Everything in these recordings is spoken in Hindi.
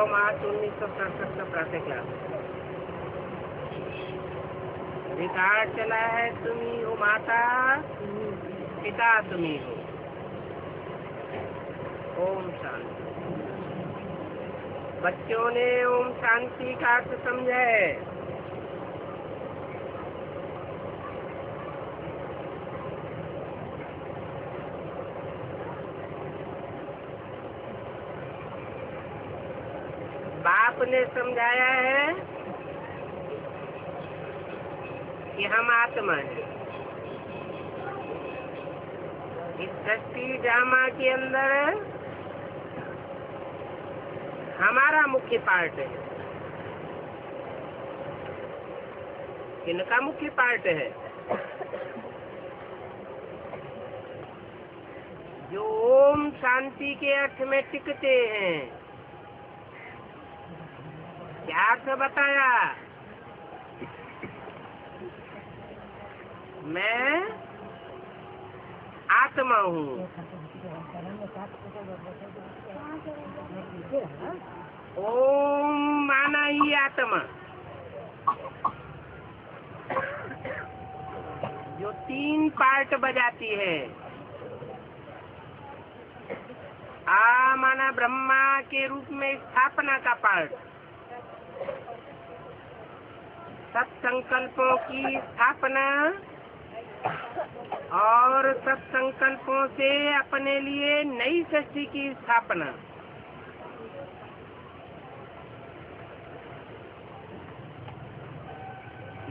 मार्च 1967 का प्रातः क्लास रिकॉर्ड चला है। तुम्ही हो माता, पिता तुम्ही हो। ओम शांति। बच्चों ने ओम शांति का अर्थ समझा है? बाप ने समझाया है कि हम आत्मा हैं। इस सृष्टि ड्रामा के अंदर हमारा मुख्य पार्ट है। किनका मुख्य पार्ट है? जो ओम शांति के अर्थ में टिकते हैं। क्या अर्थ बताया? मैं आत्मा हूँ। ओम माना ही आत्मा, जो 3 पार्ट बजाती है। आ माना ब्रह्मा के रूप में स्थापना का पार्ट, सब संकल्पों की स्थापना और सब संकल्पों से अपने लिए नई सृष्टि की स्थापना।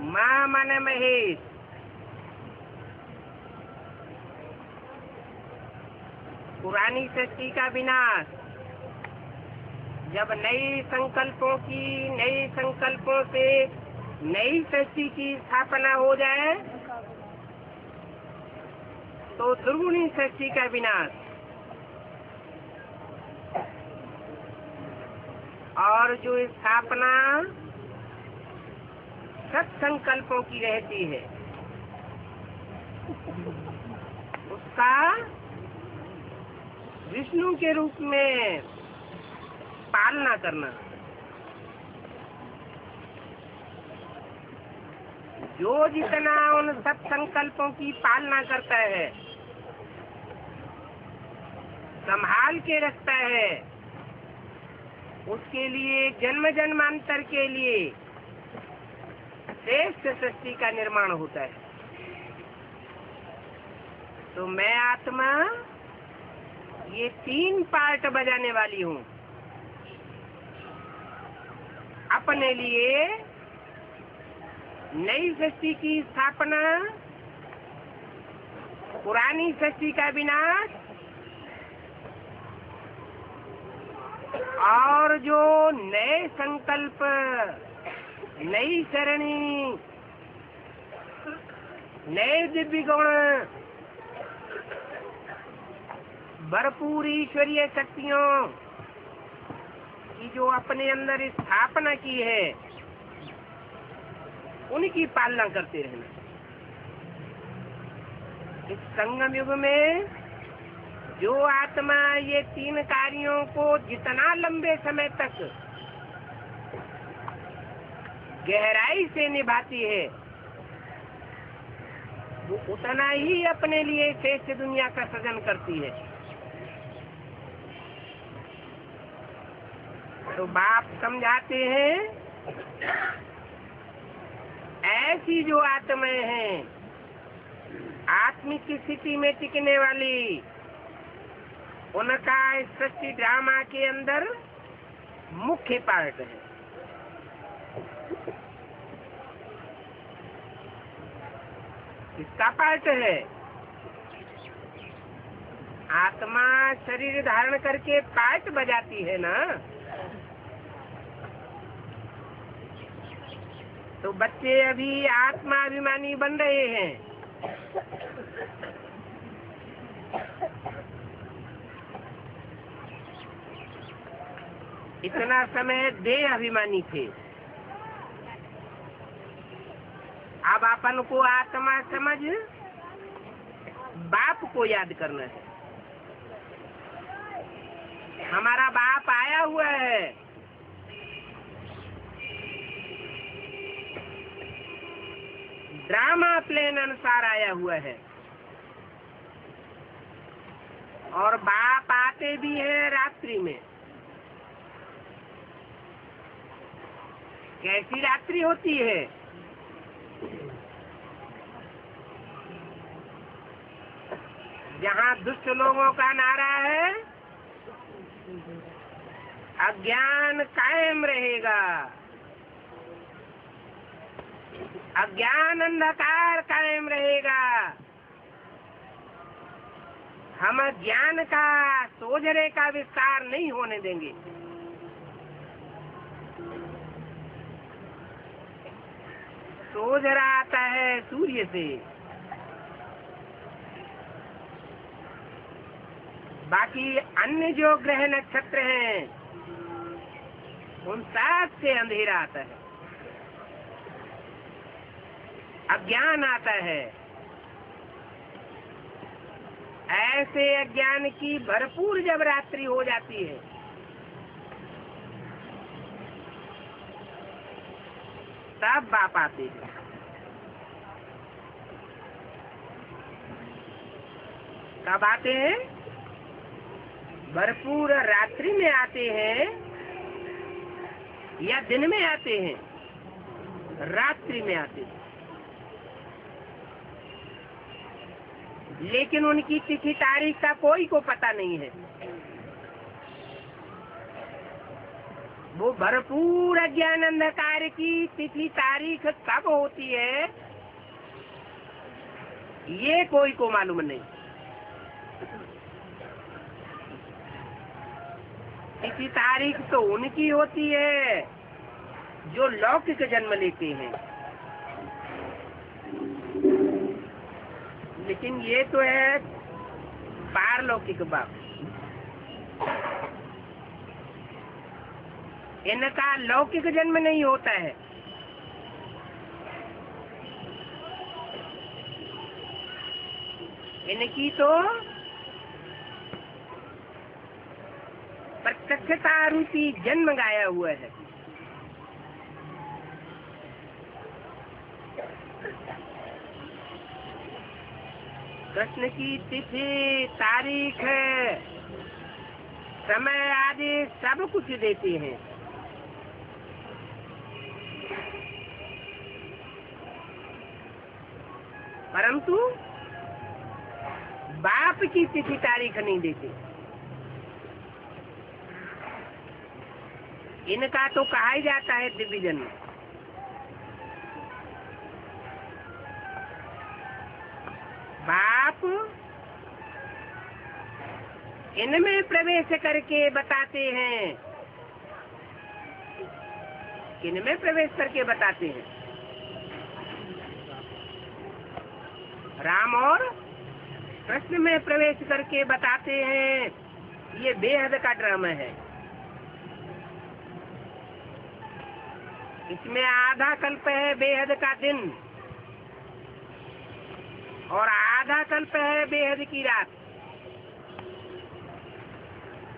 माँ माने महेश, पुरानी सृष्टि का विनाश। जब नई संकल्पों से नई सृष्टि की स्थापना हो जाए तो दुर्गुणी सृष्टि का विनाश। और जो स्थापना सब संकल्पों की रहती है, उसका विष्णु के रूप में पालना करना। जो जितना उन सब संकल्पों की पालना करता है, संभाल के रखता है, उसके लिए जन्म जन्मांतर के लिए श्रेष्ठ सृष्टि का निर्माण होता है। तो मैं आत्मा ये 3 पार्ट बजाने वाली हूँ। अपने लिए नई सृष्टि की स्थापना, पुरानी सृष्टि का विनाश, और जो नए संकल्प, नई सरणी, नए दिव्य गुण, भरपूर ईश्वरीय शक्तियों की जो अपने अंदर स्थापना की है, उनकी पालना करते रहना। इस संगम युग में जो आत्मा ये 3 कार्यों को जितना लंबे समय तक गहराई से निभाती है, वो उतना ही अपने लिए श्रेष्ठ दुनिया का सृजन करती है। तो बाप समझाते हैं, ऐसी जो आत्माएं हैं, आत्मिक स्थिति में टिकने वाली, उनका इस सृष्टि ड्रामा के अंदर मुख्य पार्ट है। किसका पार्ट है? आत्मा शरीर धारण करके पार्ट बजाती है ना। तो बच्चे अभी आत्मा अभिमानी बन रहे हैं। इतना समय देह अभिमानी थे, अब अपन को आत्मा समझ बाप को याद करना है। हमारा बाप आया हुआ है, ड्रामा प्लेन अनुसार आया हुआ है। और बाप आते भी हैं रात्रि में। कैसी रात्रि होती है? जहाँ दुष्ट लोगों का नारा है, अज्ञान कायम रहेगा, अज्ञान अंधकार कायम रहेगा। हम ज्ञान का सोझरे का विस्तार नहीं होने देंगे। सोझरा आता है सूर्य से, बाकी अन्य जो ग्रह नक्षत्र हैं उन सब से अंधेरा आता है, अज्ञान आता है। ऐसे अज्ञान की भरपूर जब रात्रि हो जाती है, तब बाप आते हैं। कब आते हैं? भरपूर रात्रि में आते हैं या दिन में आते हैं? रात्रि में आते हैं। लेकिन उनकी तिथि तारीख का कोई को पता नहीं है। वो भरपूर अज्ञान अंधकार की तिथि तारीख कब होती है, ये कोई को मालूम नहीं। तिथि तारीख तो उनकी होती है जो लौकिक जन्म लेते हैं। लेकिन ये तो है पारलौकिक बाप। इनका लौकिक जन्म नहीं होता है। इनकी तो प्रत्यक्षता रूपी जन्म गाया हुआ है। कृष्ण की तिथि तारीख समय आदि सब कुछ देते हैं, परंतु बाप की तिथि तारीख नहीं देते। इनका तो कहा ही जाता है दिव्य जन्म। बाप इनमें प्रवेश करके बताते हैं। इनमें प्रवेश करके बताते हैं। राम और कृष्ण में प्रवेश करके बताते हैं। ये बेहद का ड्रामा है। इसमें आधा कल्प है बेहद का दिन, और आधा कल्प है बेहद की रात।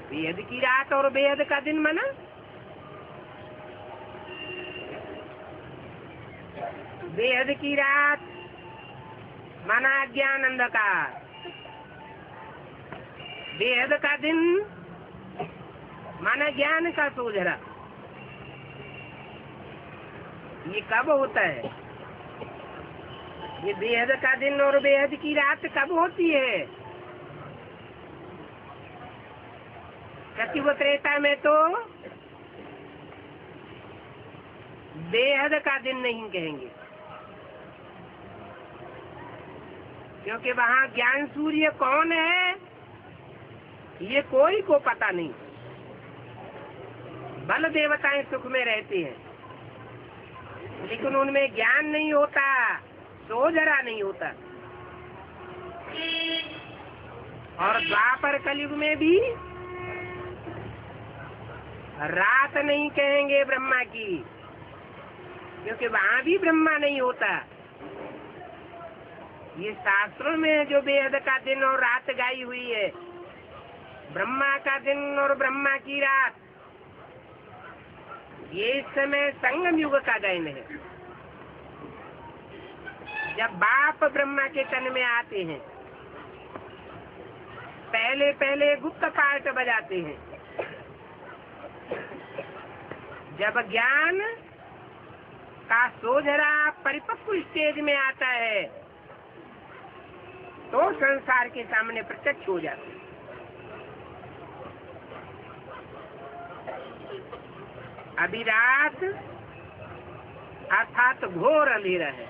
बेहद की रात और बेहद का दिन माना बेहद की रात माना अज्ञान अंधकार, बेहद का दिन माना ज्ञान का सोझरा। ये कब होता है? ये बेहद का दिन और बेहद की रात कब होती है? सतयुग त्रेता में तो बेहद का दिन नहीं कहेंगे, क्योंकि वहाँ ज्ञान सूर्य कौन है ये कोई को पता नहीं। बल देवताएं सुख में रहती हैं, लेकिन उनमें ज्ञान नहीं होता, सोझरा नहीं होता। और द्वापर कलयुग में भी रात नहीं कहेंगे ब्रह्मा की, क्योंकि वहाँ भी ब्रह्मा नहीं होता। ये शास्त्रों में जो बेहद का दिन और रात गाई हुई है, ब्रह्मा का दिन और ब्रह्मा की रात, ये इस समय संगम युग का गायन है। जब बाप ब्रह्मा के तन में आते हैं, पहले पहले गुप्त पार्ट बजाते हैं। जब ज्ञान का सोझरा परिपक्व स्टेज में आता है तो संसार के सामने प्रत्यक्ष हो जाते हैं। अभी रात अर्थात घोर अंधेरा है।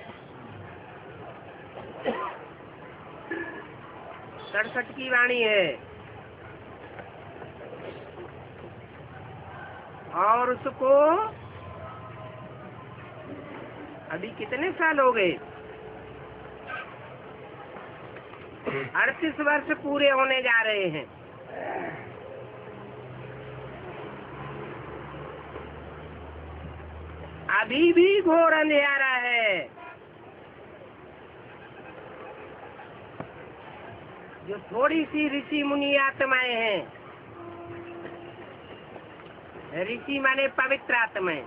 67 की वाणी है और उसको अभी कितने साल हो गए? 38 वर्ष पूरे होने जा रहे हैं। अभी भी घोर अंधेरा है। जो थोड़ी सी ऋषि मुनि आत्माएं हैं, ऋषि माने पवित्र आत्माएं,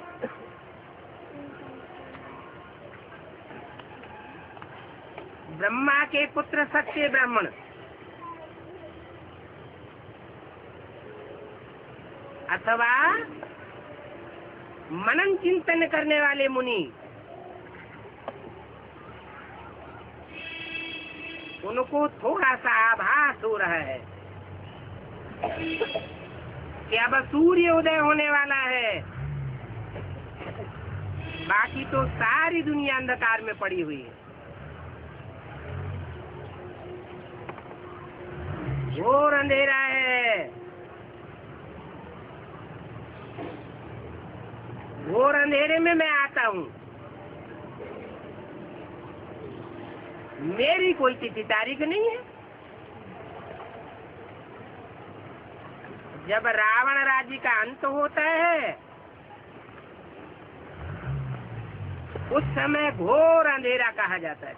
ब्रह्मा के पुत्र सत्य ब्राह्मण, अथवा मनन चिंतन करने वाले मुनि, उनको थोड़ा सा आभास हो रहा है कि अब सूर्य उदय होने वाला है। बाकी तो सारी दुनिया अंधकार में पड़ी हुई है। घोर अंधेरा है। घोर अंधेरे में मैं आता हूँ। मेरी कोई तिथि तारीख नहीं है। जब रावण राज्य का अंत होता है उस समय घोर अंधेरा कहा जाता है।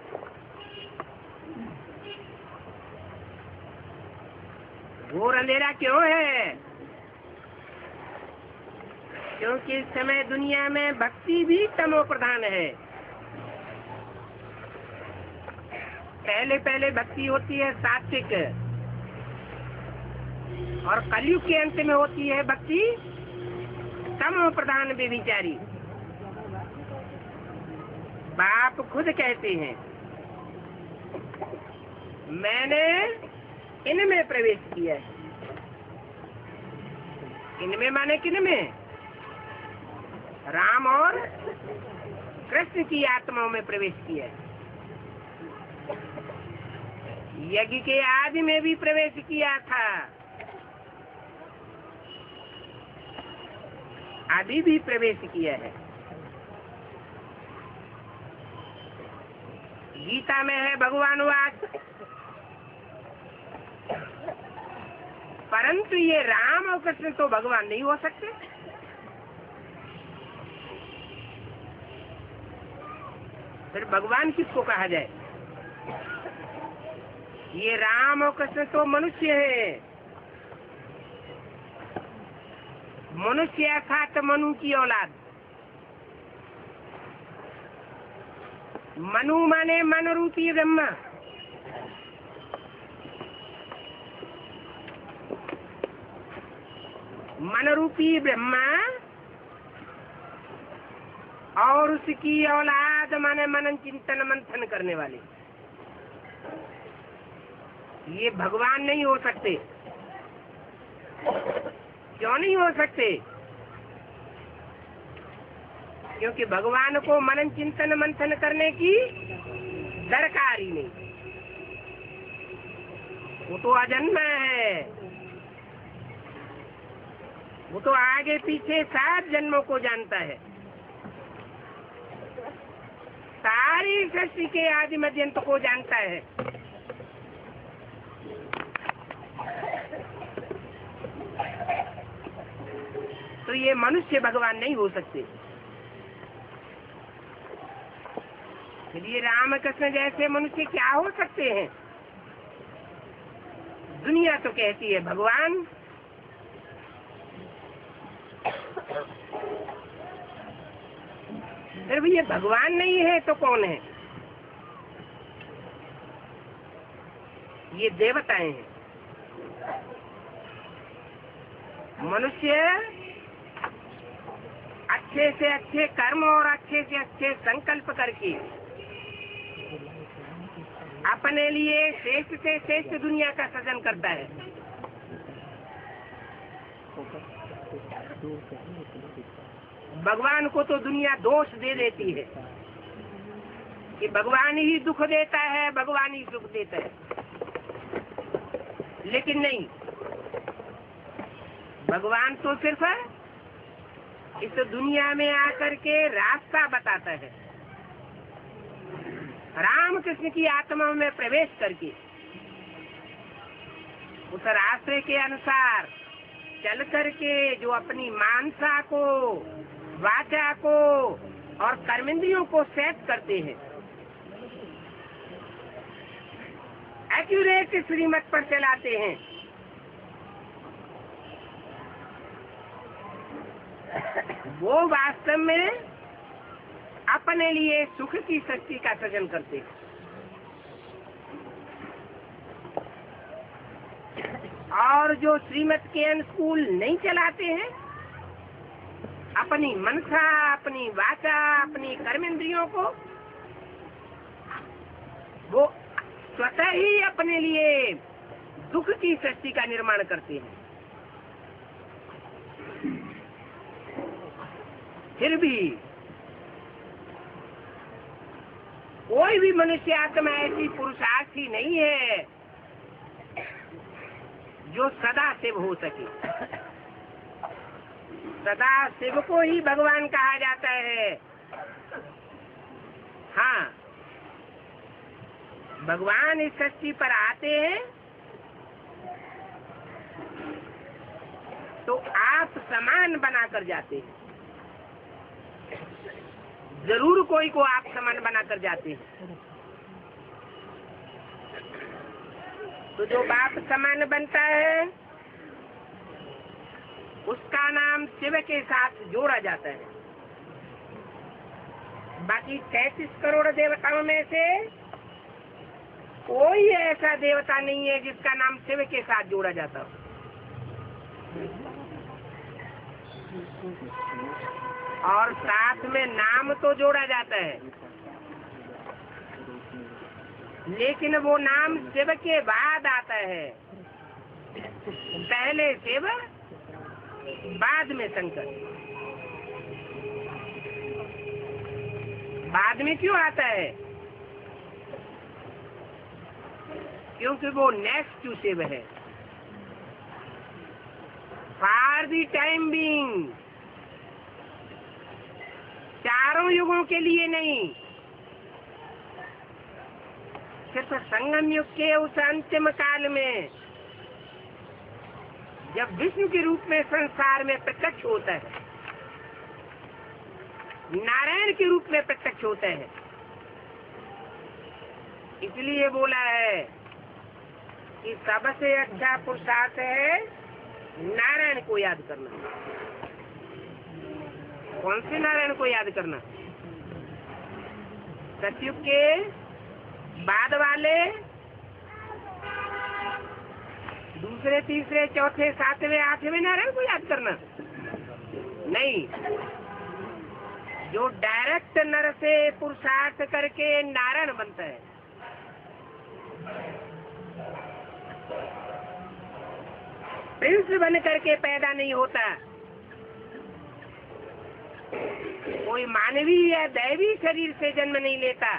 घोर अंधेरा क्यों है? क्योंकि इस समय दुनिया में भक्ति भी तमो प्रधान है। पहले पहले भक्ति होती है सात्विक, और कलयुग के अंत में होती है भक्ति तमो प्रधान व्यभिचारी। बाप खुद कहते हैं, मैंने इनमें प्रवेश किया है। इनमें माने किनमें? राम और कृष्ण की आत्माओं में प्रवेश किया है। यज्ञ के आदि में भी प्रवेश किया था, अभी भी प्रवेश किया है। गीता में है भगवान वाच, परंतु ये राम और कृष्ण तो भगवान नहीं हो सकते। फिर भगवान किसको कहा जाए? ये राम और कृष्ण तो मनुष्य है। मनुष्य अर्थात मनु की औलाद। मनु माने मन रूपी ब्रह्मा। मन रूपी ब्रह्मा और उसकी औलाद माने मनन चिंतन मंथन करने वाले। ये भगवान नहीं हो सकते। क्यों नहीं हो सकते? क्योंकि भगवान को मनन चिंतन मंथन करने की दरकार ही नहीं। वो तो अजन्मा है। वो तो आगे पीछे 7 जन्मों को जानता है। सारी सृष्टि के आदि मध्यंत को जानता है। तो ये मनुष्य भगवान नहीं हो सकते। ये रामकृष्ण जैसे मनुष्य क्या हो सकते हैं? दुनिया तो कहती है भगवान। फिर भी ये भगवान नहीं है तो कौन है? ये देवताएं हैं। मनुष्य अच्छे से अच्छे कर्म और अच्छे से अच्छे संकल्प करके अपने लिए श्रेष्ठ से श्रेष्ठ दुनिया का सृजन करता है। भगवान को तो दुनिया दोष दे देती है कि भगवान ही दुख देता है, भगवान ही सुख देता है, लेकिन नहीं, भगवान तो सिर्फ इस दुनिया में आकर के रास्ता बताता है। राम कृष्ण की आत्मा में प्रवेश करके उस रास्ते के अनुसार चल करके जो अपनी मानसा को, वाचा को और कर्मेंद्रियों को सेट करते हैं, एक्यूरेट श्रीमत पर चलाते हैं, वो वास्तव में अपने लिए सुख की शक्ति का सृजन करते हैं। और जो श्रीमत के अनुकूल नहीं चलाते हैं, अपनी मनसा, अपनी वाचा, अपनी कर्मेंद्रियों को, वो स्वतः ही अपने लिए दुख की सृष्टि का निर्माण करते हैं। फिर भी कोई भी मनुष्य आत्मा ऐसी पुरुषार्थी नहीं है जो सदा शिव हो सके। सदा शिव को ही भगवान कहा जाता है। हाँ, भगवान इस सृष्टि पर आते हैं तो आप समान बनाकर जाते हैं। जरूर कोई को आप समान बनाकर जाते हैं। तो जो बाप समान बनता है उसका नाम शिव के साथ जोड़ा जाता है। बाकी 33 करोड़ देवताओं में से कोई ऐसा देवता नहीं है जिसका नाम शिव के साथ जोड़ा जाता हो। और साथ में नाम तो जोड़ा जाता है, लेकिन वो नाम शिव के बाद आता है। पहले शिव, बाद में शंकर। बाद में क्यों आता है? क्योंकि वो नेक्स्ट टू शिव है। फॉर द टाइम बीइंग, चारों युगों के लिए नहीं, सिर्फ संगम युग के उस अंतिम काल में जब विष्णु के रूप में संसार में प्रत्यक्ष होता है, नारायण के रूप में प्रत्यक्ष होता है। इसलिए बोला है कि सबसे अच्छा पुरुषार्थ है नारायण को याद करना। कौन से नारायण को याद करना? सतयुग के बाद वाले, दूसरे, तीसरे, चौथे, सातवें, आठवें नारायण को याद करना नहीं। जो डायरेक्ट नर से पुरुषार्थ करके नारायण बनता है, प्रिंस बन करके पैदा नहीं होता। कोई मानवीय या दैवी शरीर से जन्म नहीं लेता।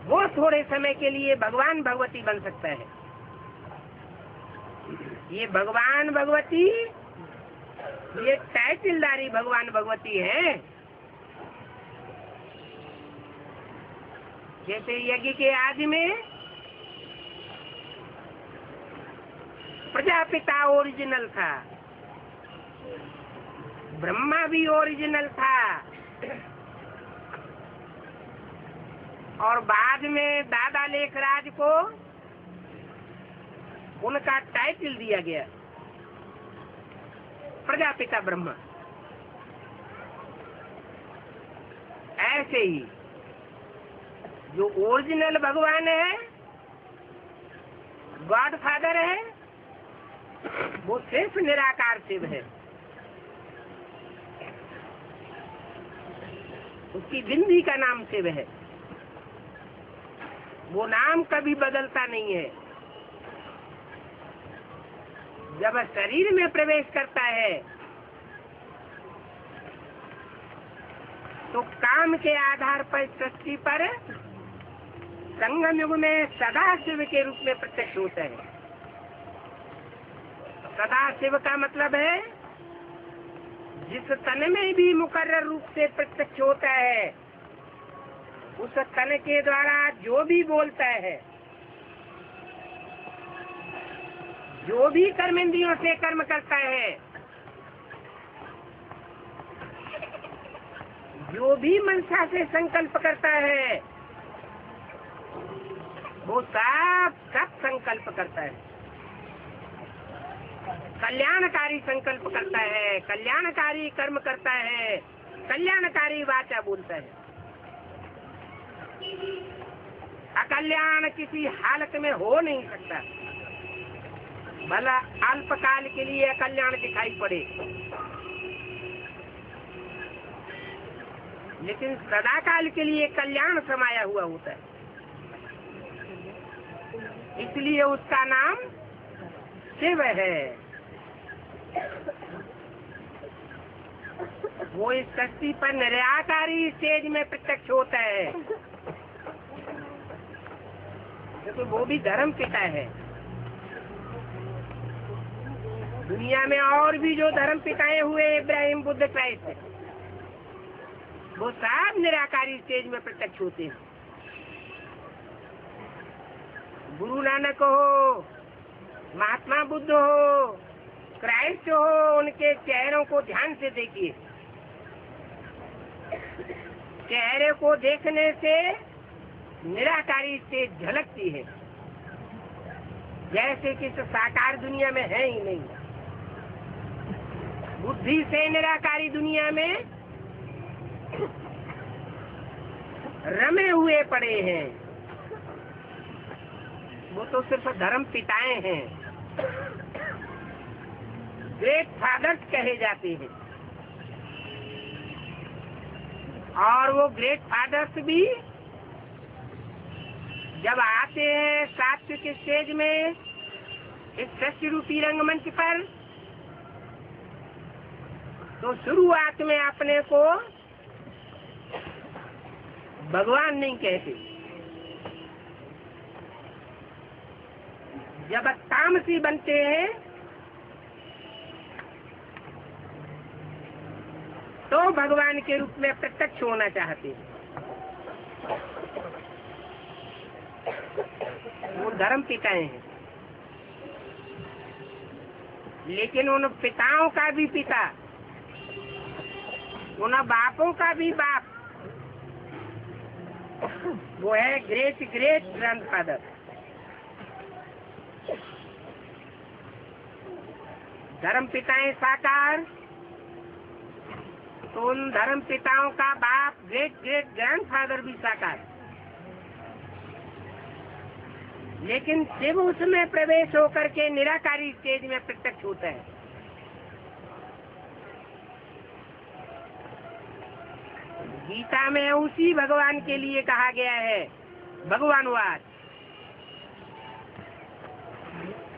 वो थोड़े समय के लिए भगवान भगवती बन सकता है। ये भगवान भगवती, ये टाइटलदारी भगवान भगवती है। जैसे यज्ञ के आदि में प्रजापिता ओरिजिनल था, ब्रह्मा भी ओरिजिनल था, और बाद में दादा लेखराज को उनका टाइटल दिया गया प्रजापिता ब्रह्मा। ऐसे ही जो ओरिजिनल भगवान है, गॉड फादर है, वो सिर्फ निराकार शिव है। उसकी जिंदगी का नाम शिव है। वो नाम कभी बदलता नहीं है। जब शरीर में प्रवेश करता है तो काम के आधार पर सृष्टि पर संगम युग में सदा शिव के रूप में प्रत्यक्ष होता है। सदा शिव का मतलब है जिस तन में भी मुकर्रर रूप से प्रत्यक्ष होता है, उस तन के द्वारा जो भी बोलता है, जो भी कर्मेंद्रियों से कर्म करता है, जो भी मनसा से संकल्प करता है, वो सब संकल्प करता है। कल्याणकारी संकल्प करता है, कल्याणकारी कर्म करता है, कल्याणकारी वाचा बोलता है। अकल्याण किसी हालत में हो नहीं सकता। भला अल्पकाल के लिए अकल्याण दिखाई पड़े, लेकिन सदाकाल के लिए कल्याण समाया हुआ होता है। इसलिए उसका नाम शिव है। वो इस सृष्टि पर निराकारी स्टेज में प्रत्यक्ष होता है, क्योंकि वो भी धर्म पिता है। दुनिया में और भी जो धर्म पिताएं हुए, इब्राहिम, बुद्ध, क्राइस्ट, वो सब निराकारी स्टेज में प्रत्यक्ष होते हैं। गुरु नानक हो, महात्मा बुद्ध हो, क्राइस्ट हो, उनके चेहरों को ध्यान से देखिए। चेहरे को देखने से निराकारी स्टेज झलकती है, जैसे कि साकार दुनिया में है ही नहीं। बुद्धि से निराकारी दुनिया में रमे हुए पड़े हैं। वो तो सिर्फ धर्म पिताएं हैं, ग्रेट फादर्स कहे जाते हैं। और वो ग्रेट फादर्स भी जब आते हैं सात्विक स्टेज में, इस सृष्टि रूपी रंगमंच पर, तो शुरुआत में अपने को भगवान नहीं कहते। जब तामसी बनते हैं तो भगवान के रूप में प्रत्यक्ष होना चाहते हैं। वो धर्म पिताएं हैं, लेकिन उन पिताओं का भी पिता, उन बापों का भी बाप, वो है ग्रेट ग्रेट ग्रैंडफादर। धर्म पिताएं साकार, तो उन धर्म पिताओं का बाप ग्रेट ग्रेट ग्रैंडफादर भी साकार। लेकिन शिव उसमें प्रवेश होकर के निराकारी स्टेज में प्रत्यक्ष होता है। गीता में उसी भगवान के लिए कहा गया है भगवानवाद,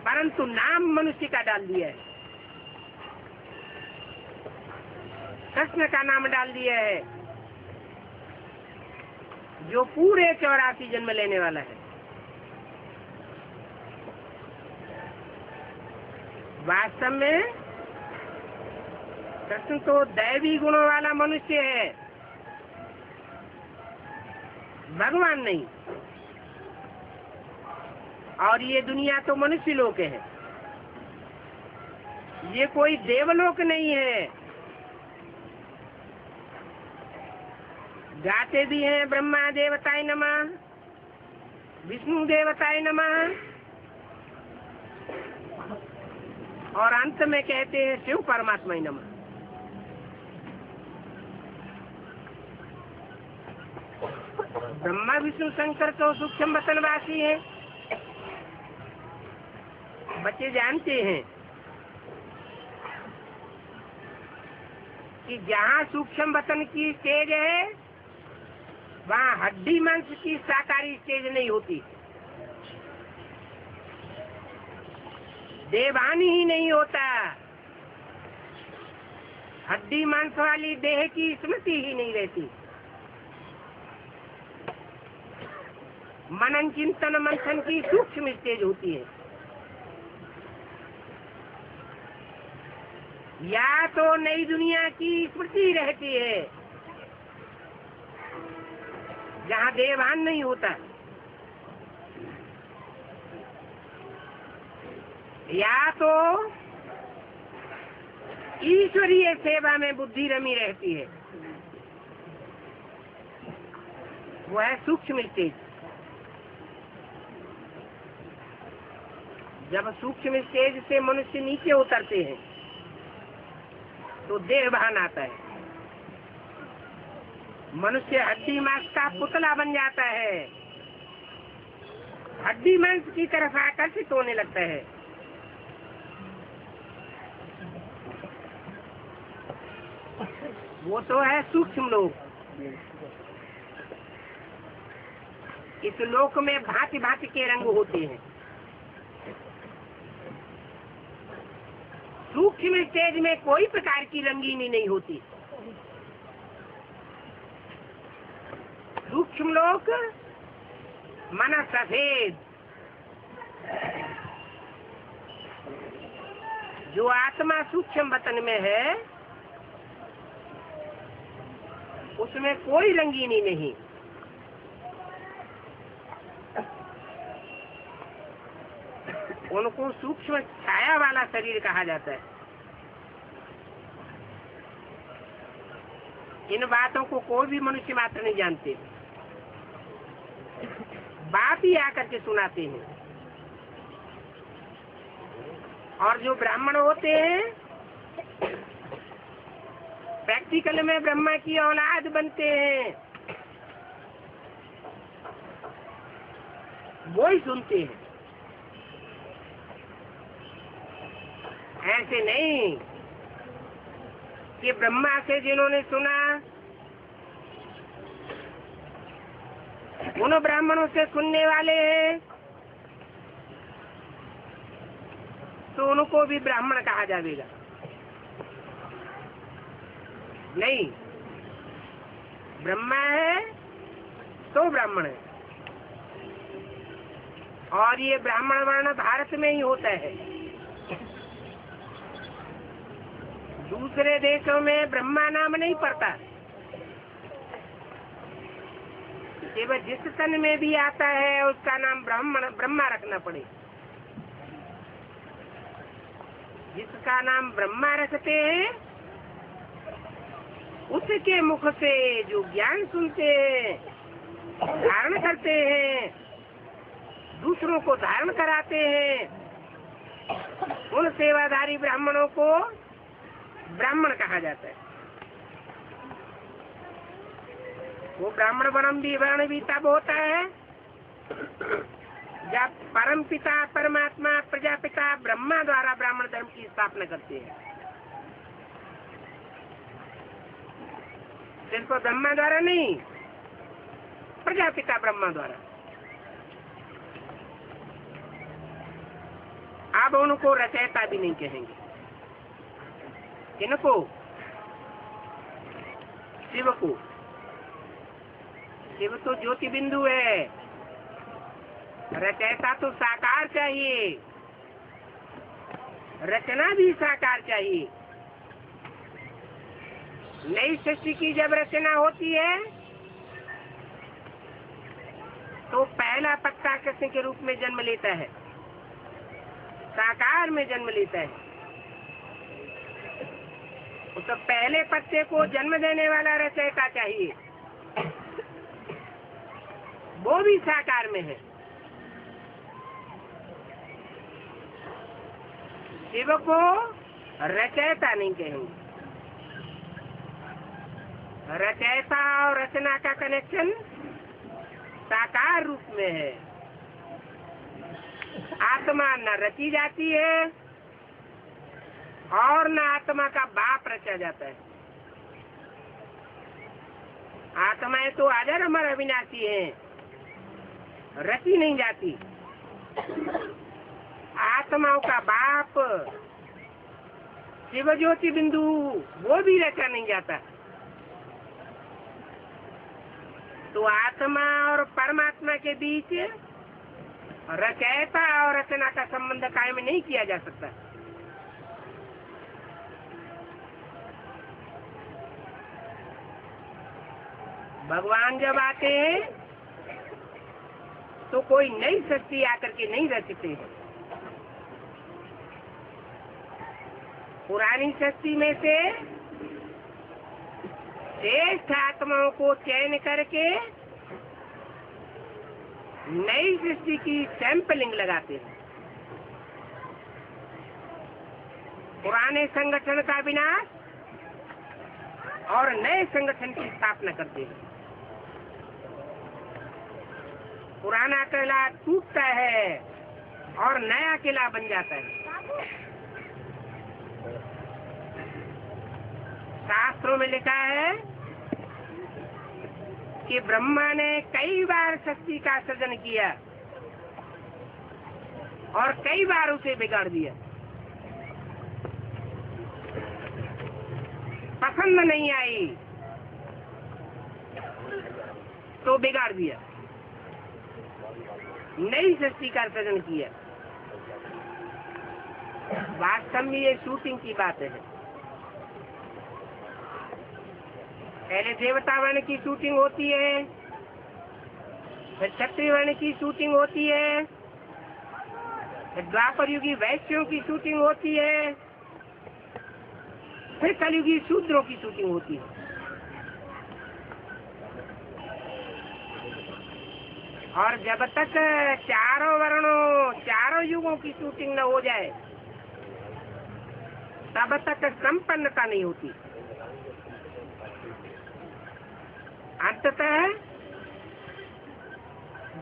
परंतु नाम मनुष्य का डाल दिया है, कृष्ण का नाम डाल दिया है, जो पूरे 84 जन्म लेने वाला है। वास्तव में कृष्ण तो दैवी गुणों वाला मनुष्य है, भगवान नहीं। और ये दुनिया तो मनुष्य लोक है, ये कोई देवलोक नहीं है। गाते भी हैं ब्रह्मा देवताय नमः, विष्णु देवताय नमः, और अंत में कहते हैं शिव परमात्मा नमः। ब्रह्मा विष्णु शंकर तो सूक्ष्म वतनवासी है। बच्चे जानते हैं कि जहाँ सूक्ष्म वतन की स्टेज है वहाँ हड्डी मांस की साकारी स्टेज नहीं होती, देवान ही नहीं होता, हड्डी मांस वाली देह की स्मृति ही नहीं रहती। मनन चिंतन मंथन की सूक्ष्म स्टेज होती है। या तो नई दुनिया की स्मृति रहती है जहाँ देवान नहीं होता, या तो ईश्वरीय सेवा में बुद्धि रमी रहती है, वो है सूक्ष्म स्टेज। जब सूक्ष्म स्टेज से मनुष्य नीचे उतरते हैं तो देह भान आता है, मनुष्य हड्डी मांस का पुतला बन जाता है, हड्डी मांस की तरफ आकर्षित होने लगता है। वो तो है सूक्ष्म लोक। इस लोक में भांति भांति के रंग होते हैं। सूक्ष्म स्टेज में कोई प्रकार की रंगीनी नहीं होती। सूक्ष्म लोक माना सफेद, जो आत्मा सूक्ष्म वतन में है उसमें कोई रंगीनी नहीं। उनको सूक्ष्म छाया वाला शरीर कहा जाता है। इन बातों को कोई भी मनुष्य मात्र नहीं जानते, बाप ही आकर के सुनाते हैं। और जो ब्राह्मण होते हैं प्रैक्टिकल में ब्रह्मा की औलाद बनते हैं, वो ही सुनते हैं। ऐसे नहीं कि ब्रह्मा से जिन्होंने सुना उन ब्राह्मणों से सुनने वाले हैं तो उनको भी ब्राह्मण कहा जाएगा। नहीं, ब्रह्मा है तो ब्राह्मण है। और ये ब्राह्मण वर्ण भारत में ही होता है। दूसरे देशों में ब्रह्मा नाम नहीं पड़ता। केवल जिस तन में भी आता है उसका नाम ब्रह्मा रखना पड़े। जिसका नाम ब्रह्मा रखते हैं उसके मुख से जो ज्ञान सुनते हैं, धारण करते हैं, दूसरों को धारण कराते हैं, उन सेवाधारी ब्राह्मणों को ब्राह्मण कहा जाता है। वो ब्राह्मण वर्ण भी तब होता है जब परम पिता परमात्मा प्रजापिता ब्रह्मा द्वारा ब्राह्मण धर्म की स्थापना करते हैं। सिर्फ ब्रह्मा द्वारा नहीं, प्रजापिता ब्रह्मा द्वारा। अब उनको रचयिता भी नहीं कहेंगे। किनको? शिव को। शिव तो ज्योति बिंदु है, रचयिता तो साकार चाहिए, रचना भी साकार चाहिए। नई सृष्टि की जब रचना होती है तो पहला पत्ता कृष्ण के रूप में जन्म लेता है, साकार में जन्म लेता है। तो पहले पत्ते को जन्म देने वाला रचयिता चाहिए, वो भी साकार में है। शिव को रचयिता नहीं कहेंगे। रचयिता और रचना का कनेक्शन साकार रूप में है। आत्मा न रची जाती है और न आत्मा का बाप रचा जाता है। आत्माएं तो अजर अमर अविनाशी हैं, रची नहीं जाती। आत्माओं का बाप शिव ज्योति बिंदु वो भी रचा नहीं जाता। तो आत्मा और परमात्मा के बीच रचयिता और रचना का संबंध कायम नहीं किया जा सकता। भगवान जब आते हैं तो कोई नई सृष्टि आकर के नहीं रचते हैं। पुरानी सृष्टि में से श्रेष्ठ आत्माओं को चयन करके नई सृष्टि की सैंपलिंग लगाते हैं। पुराने संगठन का विनाश और नए संगठन की स्थापना करते हैं। पुराना किला टूटता है और नया किला बन जाता है। शास्त्रों में लिखा है कि ब्रह्मा ने कई बार शक्ति का सृजन किया और कई बार उसे बिगाड़ दिया। पसंद नहीं आई तो बिगाड़ दिया, नई सृष्टि का सृजन किया। वास्तव में ये शूटिंग की बात है। पहले देवता वर्ण की शूटिंग होती है, फिर क्षत्रिय वर्ण की शूटिंग होती है, फिर द्वापर युगी वैश्यों की शूटिंग होती है, फिर कलयुगी शूद्रों की शूटिंग होती है। और जब तक चारों वर्णों चारों युगों की शूटिंग न हो जाए तब तक संपन्नता नहीं होती। अंततः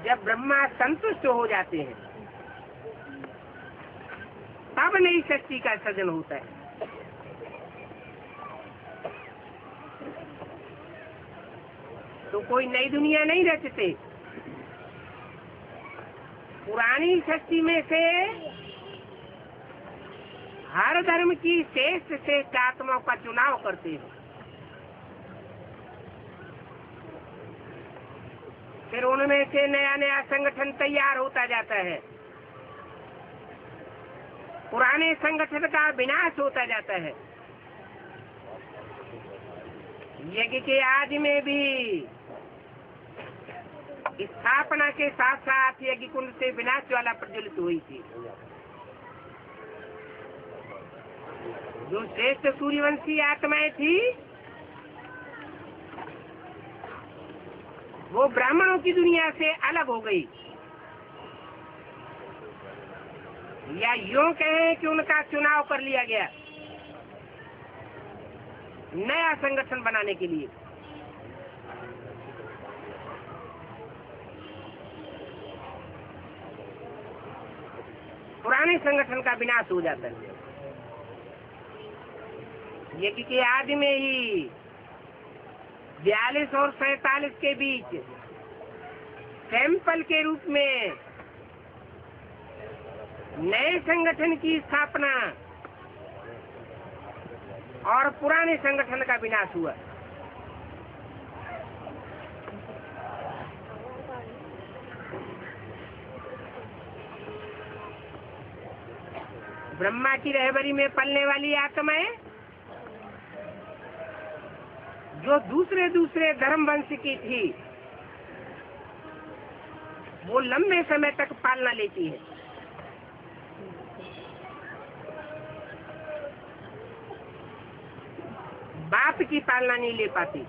जब ब्रह्मा संतुष्ट हो जाते हैं तब नई सृष्टि का सृजन होता है। तो कोई नई दुनिया नहीं रचते। पुरानी सृष्टि में से हर धर्म की श्रेष्ठ श्रेष्ठ आत्माओं का चुनाव करते हैं। फिर उनमें से नया नया संगठन तैयार होता जाता है। पुराने संगठन का विनाश होता जाता है। यज्ञ के आदि में भी स्थापना के साथ साथ यज्ञ कुंड से विनाश ज्वाला प्रज्वलित हुई थी। जो श्रेष्ठ सूर्यवंशी आत्माएं थी वो ब्राह्मणों की दुनिया से अलग हो गई, या यूं कहें कि उनका चुनाव कर लिया गया नया संगठन बनाने के लिए। पुराने संगठन का विनाश हो जाता है। यज्ञ के आदि में ही 42 और 47 के बीच सैंपल के रूप में नए संगठन की स्थापना और पुराने संगठन का विनाश हुआ। ब्रह्मा की रहबरी में पलने वाली आत्माएं जो दूसरे दूसरे धर्म वंश की थी वो लंबे समय तक पालना लेती है। बाप की पालना नहीं ले पाती।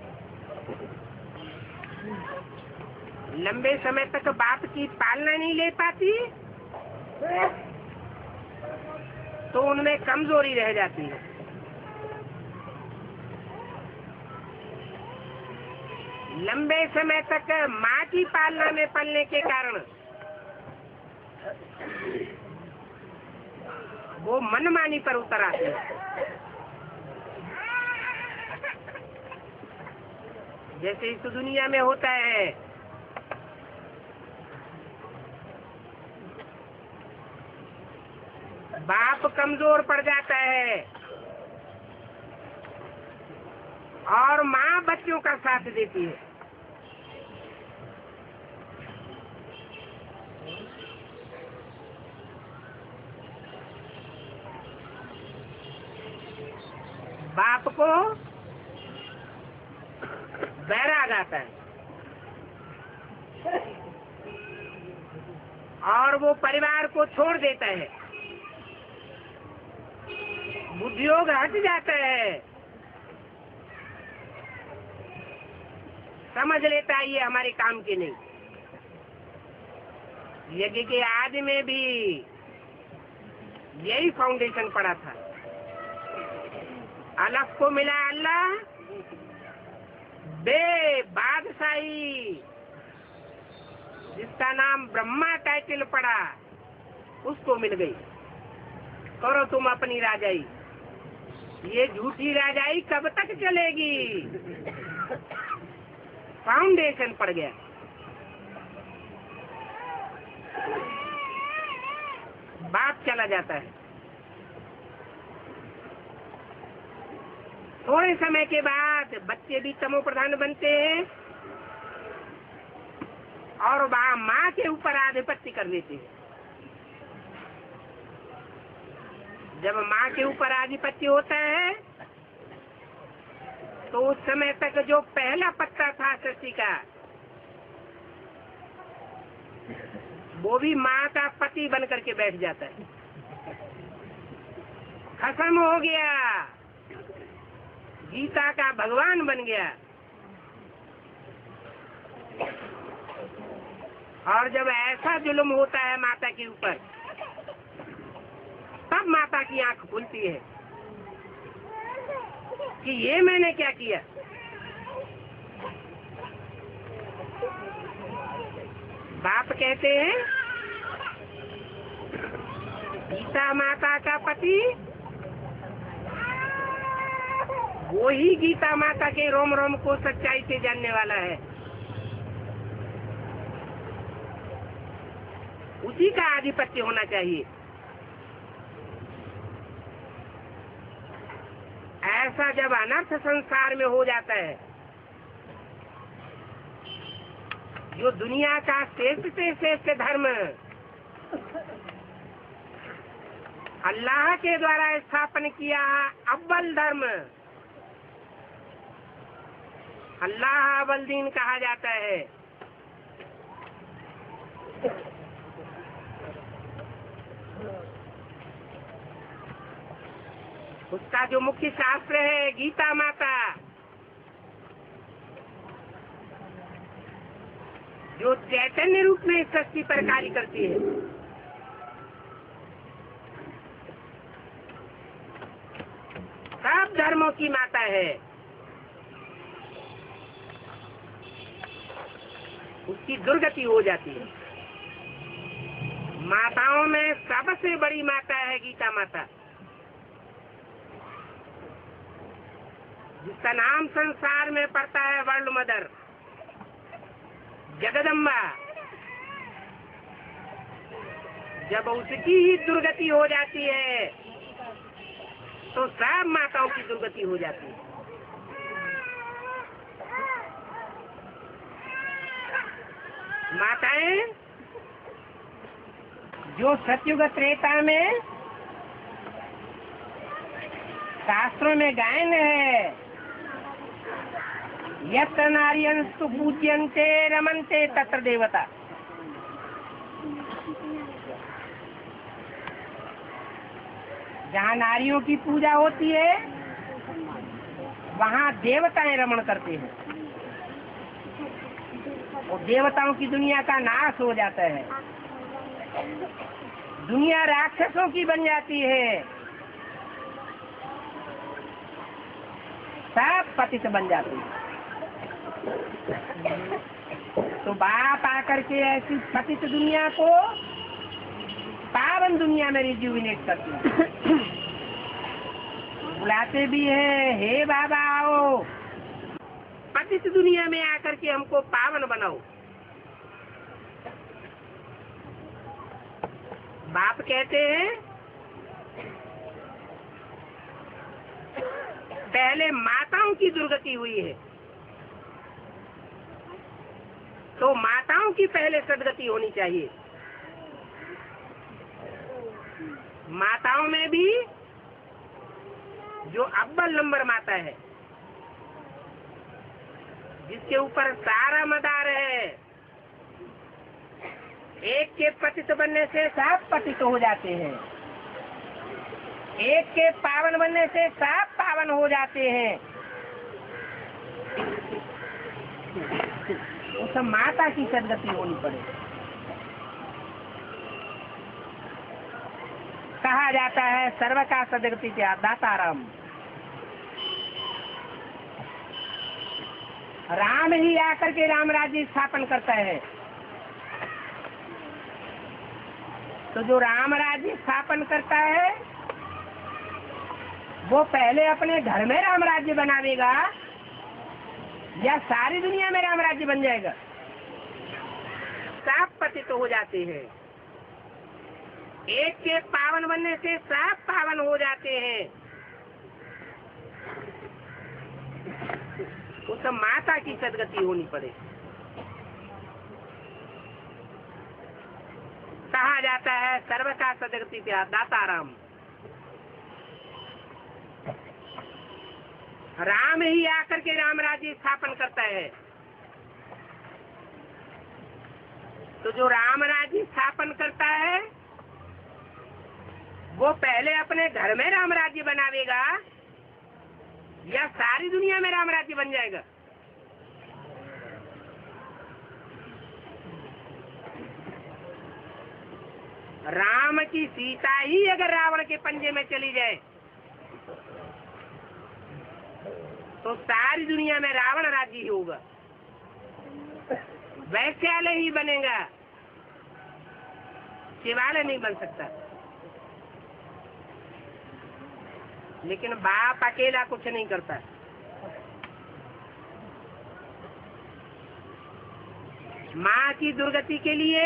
लंबे समय तक बाप की पालना नहीं ले पाती तो उनमें कमजोरी रह जाती है। लंबे समय तक माँ की पालना में पलने के कारण वो मनमानी पर उतर आते हैं। जैसे इस दुनिया में होता है, बाप कमजोर पड़ जाता है और माँ बच्चों का साथ देती है। बाप को बैराग आता है और वो परिवार को छोड़ देता है, बुद्धियोग हट जाता है, समझ लेता है ये हमारे काम की नहीं। यज्ञ के आदि में भी यही फाउंडेशन पड़ा था। अलग को मिला अल्लाह, बे बादशाही, जिसका नाम ब्रह्मा टाइटल पड़ा, उसको मिल गई। करो तुम अपनी राजाई। ये झूठी राजाई कब तक चलेगी? फाउंडेशन पड़ गया। बाप चला जाता है। थोड़े समय के बाद बच्चे भी तमो प्रधान बनते हैं और वहाँ माँ के ऊपर आधिपत्य कर लेते हैं। जब माँ के ऊपर आधिपत्य होता है तो उस समय तक जो पहला पत्ता था सृष्टि का, वो भी माँ का पति बन करके बैठ जाता है। खत्म हो गया, गीता का भगवान बन गया। और जब ऐसा जुल्म होता है माता के ऊपर, तब माता की आंख खुलती है कि ये मैंने क्या किया। बाप कहते हैं गीता माता का पति वो ही गीता माता के रोम रोम को सच्चाई से जानने वाला है, उसी का आधिपत्य होना चाहिए। ऐसा जब अनर्थ संसार में हो जाता है, जो दुनिया का श्रेष्ठ से श्रेष्ठ धर्म अल्लाह के द्वारा स्थापन किया अव्वल धर्म, अल्लाह अव्वल दीन कहा जाता है। उसका जो मुख्य शास्त्र है गीता माता, जो चैतन्य रूप में सृष्टि पर कार्य करती है। सब धर्मों की माता है। उसकी दुर्गति हो जाती है। माताओं में सबसे बड़ी माता है गीता माता, जिसका नाम संसार में पड़ता है वर्ल्ड मदर, जगदम्बा। जब उसकी ही दुर्गति हो जाती है तो सब माताओं की दुर्गति हो जाती है। माताएं जो सतयुग त्रेता में शास्त्रों में गायन है, यत्र नार्यंस्तु पूज्यन्ते रमन्ते तत्र देवता। जहाँ नारियों की पूजा होती है वहाँ देवताएं रमण करते हैं और देवताओं की दुनिया का नाश हो जाता है। दुनिया राक्षसों की बन जाती है, सब पतित बन जाते हैं। तो बाप आकर के ऐसी पतित दुनिया को पावन दुनिया में रिज्यूविनेट करते हैं। बुलाते भी हैं, हे बाबा आओ पतित दुनिया में आकर के हमको पावन बनाओ। बाप कहते हैं पहले माताओं की दुर्गति हुई है, तो माताओं की पहले सदगति होनी चाहिए। माताओं में भी जो अव्वल नंबर माता है, जिसके ऊपर सारा मदार है, एक के पतित बनने से सब पतित हो जाते हैं, एक के पावन बनने से सब पावन हो जाते हैं। उस माता की सदगति होनी पड़े। कहा जाता है सर्व का सदगति क्या दाताराम। राम ही आकर के राम राज्य स्थापन करता है। तो जो राम राज्य स्थापन करता है वो पहले अपने घर में राम राज्य बनावेगा या सारी दुनिया में राम राज्य बन जाएगा? सब पतित हो जाते हैं। एक के पावन बनने से सब पावन हो जाते हैं। उस माता की सदगति होनी पड़े। कहा जाता है सर्व का सदगति क्या दाताराम। राम ही आकर के राम राज्य स्थापन करता है। तो जो राम राज्य स्थापन करता है वो पहले अपने घर में राम राज्य बनावेगा या सारी दुनिया में राम राज्य बन जाएगा? राम की सीता ही अगर रावण के पंजे में चली जाए तो सारी दुनिया में रावण राज्य ही होगा, वैश्यालय ही बनेगा, शिवालय नहीं बन सकता। लेकिन बाप अकेला कुछ नहीं करता। माँ की दुर्गति के लिए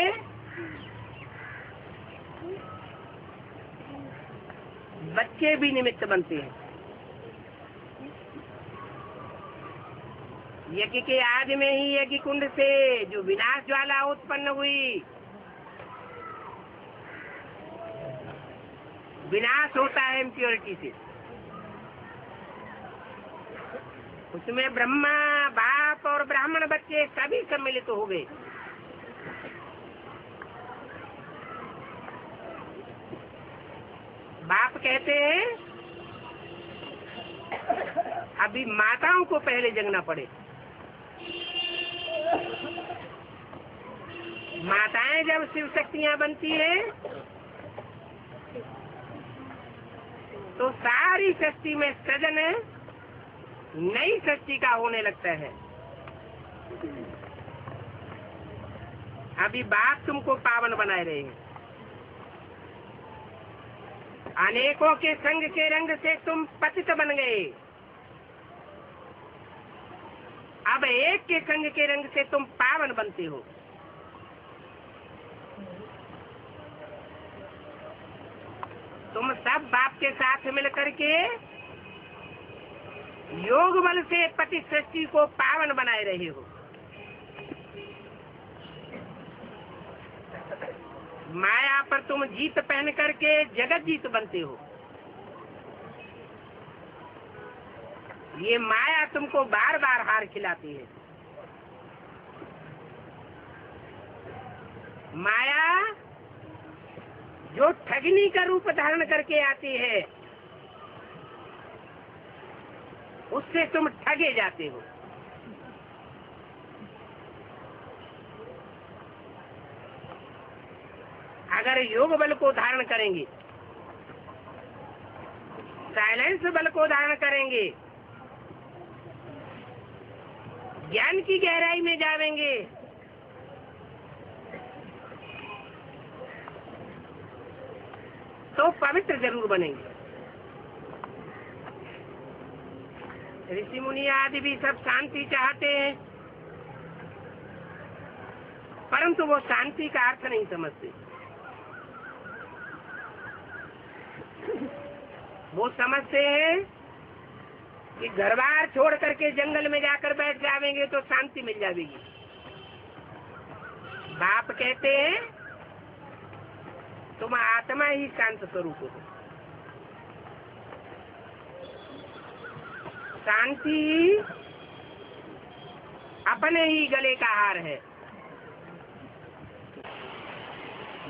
बच्चे भी निमित्त बनते हैं। यज्ञ के आदि में ही यज्ञ कुंड से जो विनाश ज्वाला उत्पन्न हुई, विनाश होता है इम्प्योरिटी से। उसमें ब्रह्मा बाप और ब्राह्मण बच्चे सभी सम्मिलित हो गए। बाप कहते हैं अभी माताओं को पहले जगना पड़े। माताएं जब शिव शक्तियां बनती है तो सारी सृष्टि में सृजन नई सृष्टि का होने लगता है। अभी बाप तुमको पावन बनाए रहे हैं। अनेकों के संग के रंग से तुम पतित बन गए। अब एक के संग के रंग से तुम पावन बनते हो। तुम सब बाप के साथ मिलकर के योग बल से पति सृष्टि को पावन बनाए रहे हो। माया पर तुम जीत पहन करके जगत जीत बनते हो। ये माया तुमको बार बार हार खिलाती है। माया जो ठगनी का रूप धारण करके आती है उससे तुम ठगे जाते हो। अगर योग बल को धारण करेंगे, साइलेंस बल को धारण करेंगे, ज्ञान की गहराई में जाएंगे, तो पवित्र जरूर बनेंगे। ऋषि मुनि आदि भी सब शांति चाहते हैं, परंतु वो शांति का अर्थ नहीं समझते। वो समझते हैं कि घर बार छोड़ करके जंगल में जाकर बैठ जाएंगे तो शांति मिल जाएगी। बाप कहते हैं तुम आत्मा ही शांत स्वरूप हो। शांति अपने ही गले का हार है।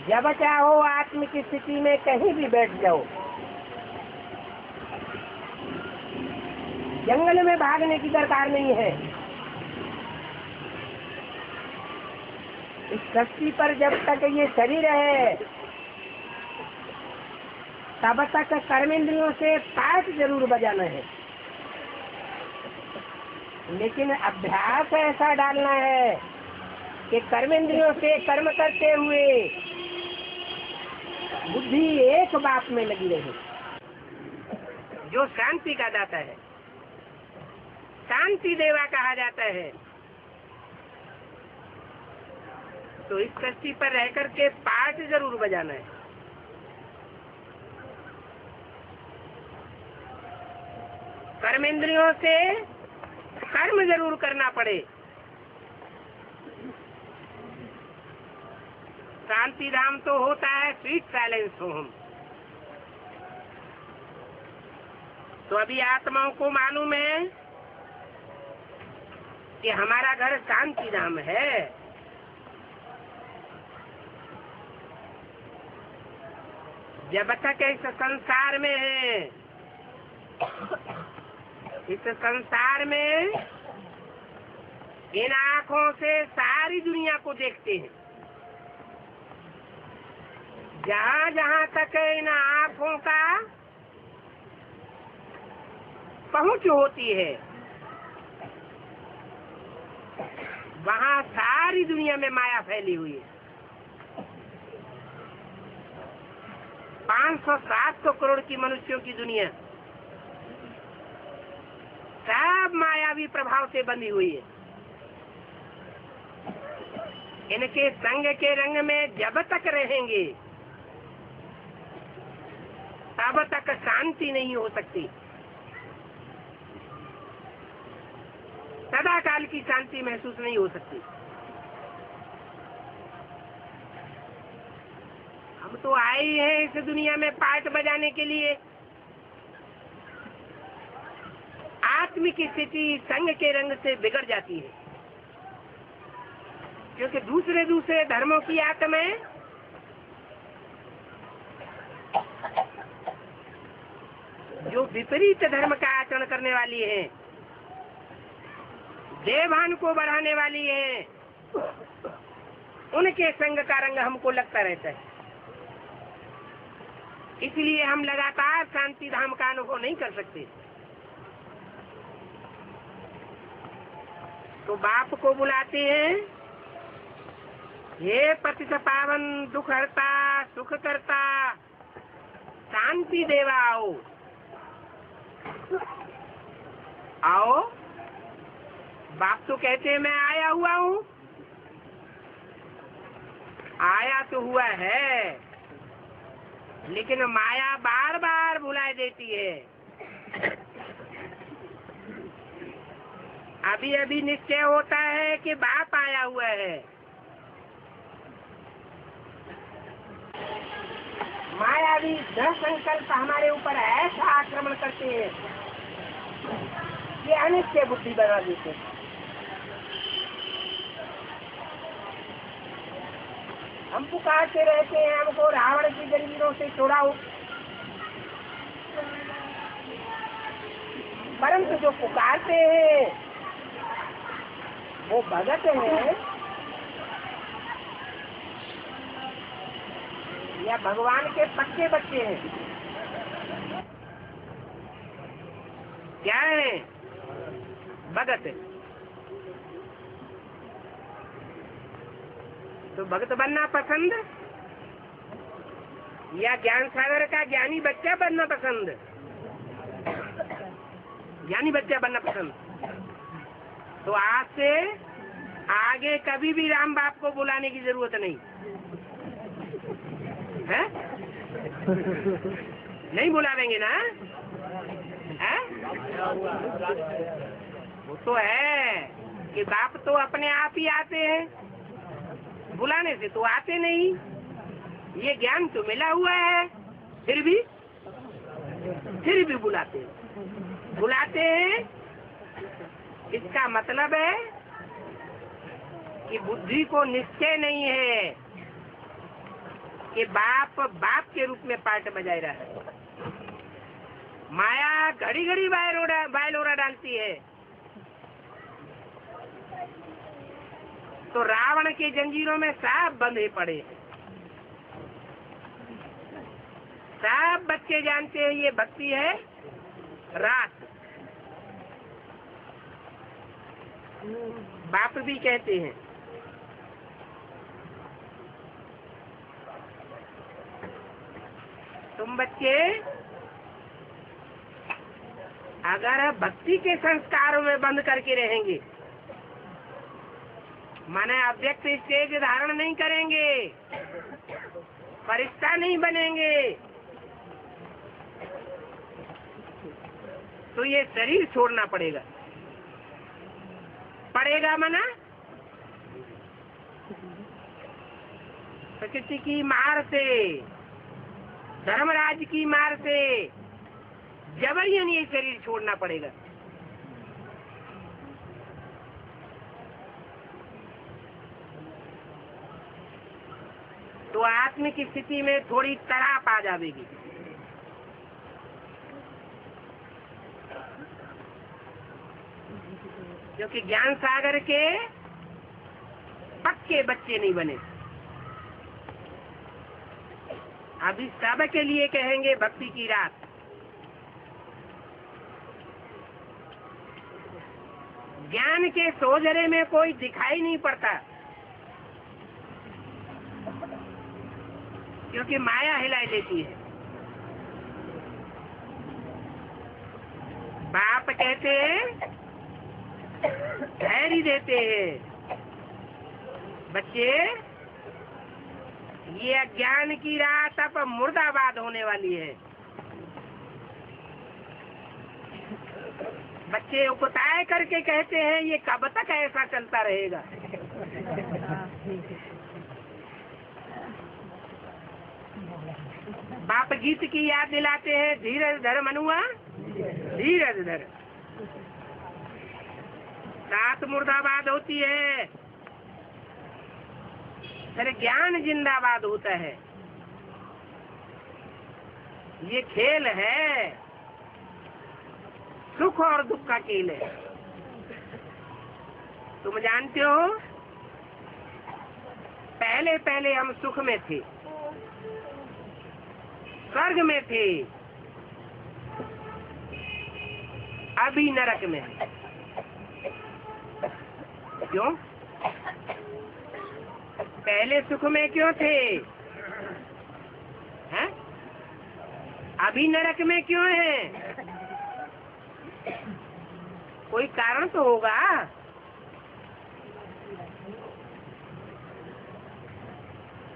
जब चाहो आत्मिक स्थिति में कहीं भी बैठ जाओ, जंगल में भागने की दरकार नहीं है। इस धरती पर जब तक ये शरीर है तब तक कर्मेंद्रियों से पाठ जरूर बजाना है, लेकिन अभ्यास ऐसा डालना है कि कर्मेंद्रियों से कर्म करते हुए बुद्धि एक बात में लगी रहे। जो शांति का दाता है, शांति देवा कहा जाता है। तो इस कश्ती पर रह करके पाठ जरूर बजाना है। कर्मेंद्रियों से कर्म जरूर करना पड़े। शांति धाम तो होता है स्वीट साइलेंस होम। तो अभी आत्माओं को मालूम है कि हमारा घर शांति धाम है। जब तक इस संसार में है, इस संसार में इन आँखों से सारी दुनिया को देखते हैं। जहाँ जहाँ तक इन आँखों का पहुँच होती है, वहाँ सारी दुनिया में माया फैली हुई है। 500-700 करोड़ की मनुष्यों की दुनिया सब मायावी प्रभाव से बंधी हुई है। इनके संग के रंग में जब तक रहेंगे तब तक शांति नहीं हो सकती। सदा काल की शांति महसूस नहीं हो सकती। हम तो आए ही हैं इस दुनिया में पाठ बजाने के लिए। आत्मिक स्थिति संग के रंग से बिगड़ जाती है, क्योंकि दूसरे दूसरे धर्मों की आत्माएं जो विपरीत धर्म का आचरण करने वाली हैं, देवान को बढ़ाने वाली हैं, उनके संग का रंग हमको लगता रहता है। इसलिए हम लगातार शांति धाम का अनुभव नहीं कर सकते। तो बाप को बुलाते हैं, हे पतित पावन दुख हरता सुख करता शांति देवा आओ। आओ। बाप तो कहते हैं मैं आया हुआ हूँ। आया तो हुआ है, लेकिन माया बार बार भुला देती है। अभी अभी निश्चय होता है कि बाप आया हुआ है। मायावी दृढ़ संकल्प हमारे ऊपर ऐसा आक्रमण करते हैं कि अनिश्चय बुद्धि बना देते हैं। हम पुकारते रहते हैं, हमको रावण की जंजीरों से छुड़ाओ, परंतु जो पुकारते हैं वो भगत हैं या भगवान के पक्के बच्चे हैं? क्या है? भगत। तो भगत बनना पसंद या ज्ञान सागर का ज्ञानी बच्चा बनना पसंद? ज्ञानी बच्चा बनना पसंद। तो आज से आगे कभी भी राम बाप को बुलाने की जरूरत नहीं है? नहीं बुलावेंगे ना? है? वो तो है कि बाप तो अपने आप ही आते हैं, बुलाने से तो आते नहीं। ये ज्ञान तो मिला हुआ है, फिर भी बुलाते हैं। इसका मतलब है कि बुद्धि को निश्चय नहीं है कि बाप के रूप में पार्ट बजाय रहा है। माया घड़ी घड़ी बायलोरा डालती है। तो रावण के जंजीरों में सब बंधे पड़े हैं। सब बच्चे जानते हैं ये भक्ति है रात। बाप भी कहते हैं तुम बच्चे अगर भक्ति के संस्कारों में बंद करके रहेंगे, माने अव्यक्त स्टेज धारण नहीं करेंगे, फरिश्ता नहीं बनेंगे, तो ये शरीर छोड़ना पड़ेगा। मना प्रकृति की मार से, धर्मराज की मार से जबरन ये शरीर छोड़ना पड़ेगा। तो आत्म की स्थिति में थोड़ी तड़ाप आ जाएगी। क्योंकि ज्ञान सागर के पक्के बच्चे नहीं बने। अभी सब के लिए कहेंगे भक्ति की रात। ज्ञान के सोजरे में कोई दिखाई नहीं पड़ता, क्योंकि माया हिलाई देती है। बाप कहते हैं, धैर्य देते हैं, बच्चे ये अज्ञान की रात अब मुर्दाबाद होने वाली है। बच्चे उकताए करके कहते हैं ये कब तक ऐसा चलता रहेगा। बाप गीत की याद दिलाते हैं, धीरज धर मनुआ धीरज धर। रात मुर्दाबाद होती है, फिर ज्ञान जिंदाबाद होता है। ये खेल है, सुख और दुख का खेल है। तुम जानते हो, पहले पहले हम सुख में थे, स्वर्ग में थे, अभी नरक में है। क्यों? पहले सुख में क्यों थे? हैं? अभी नरक में क्यों है? कोई कारण तो होगा।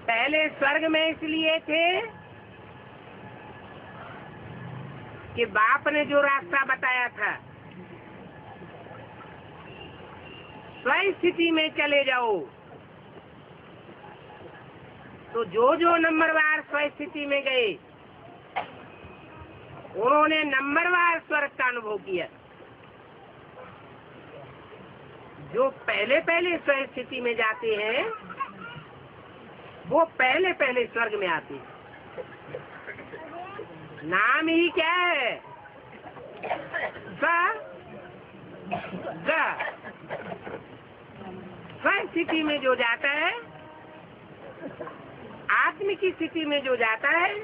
पहले स्वर्ग में इसलिए थे कि बाप ने जो रास्ता बताया था, स्व स्थिति में चले जाओ। तो जो नंबरवार स्व स्थिति में गए, उन्होंने नंबरवार स्वर्ग का अनुभव किया। जो पहले पहले स्व स्थिति में जाते हैं, वो पहले पहले स्वर्ग में आते हैं। नाम ही क्या है? स्व स्थिति में जो जाता है, आत्म की स्थिति में जो जाता है,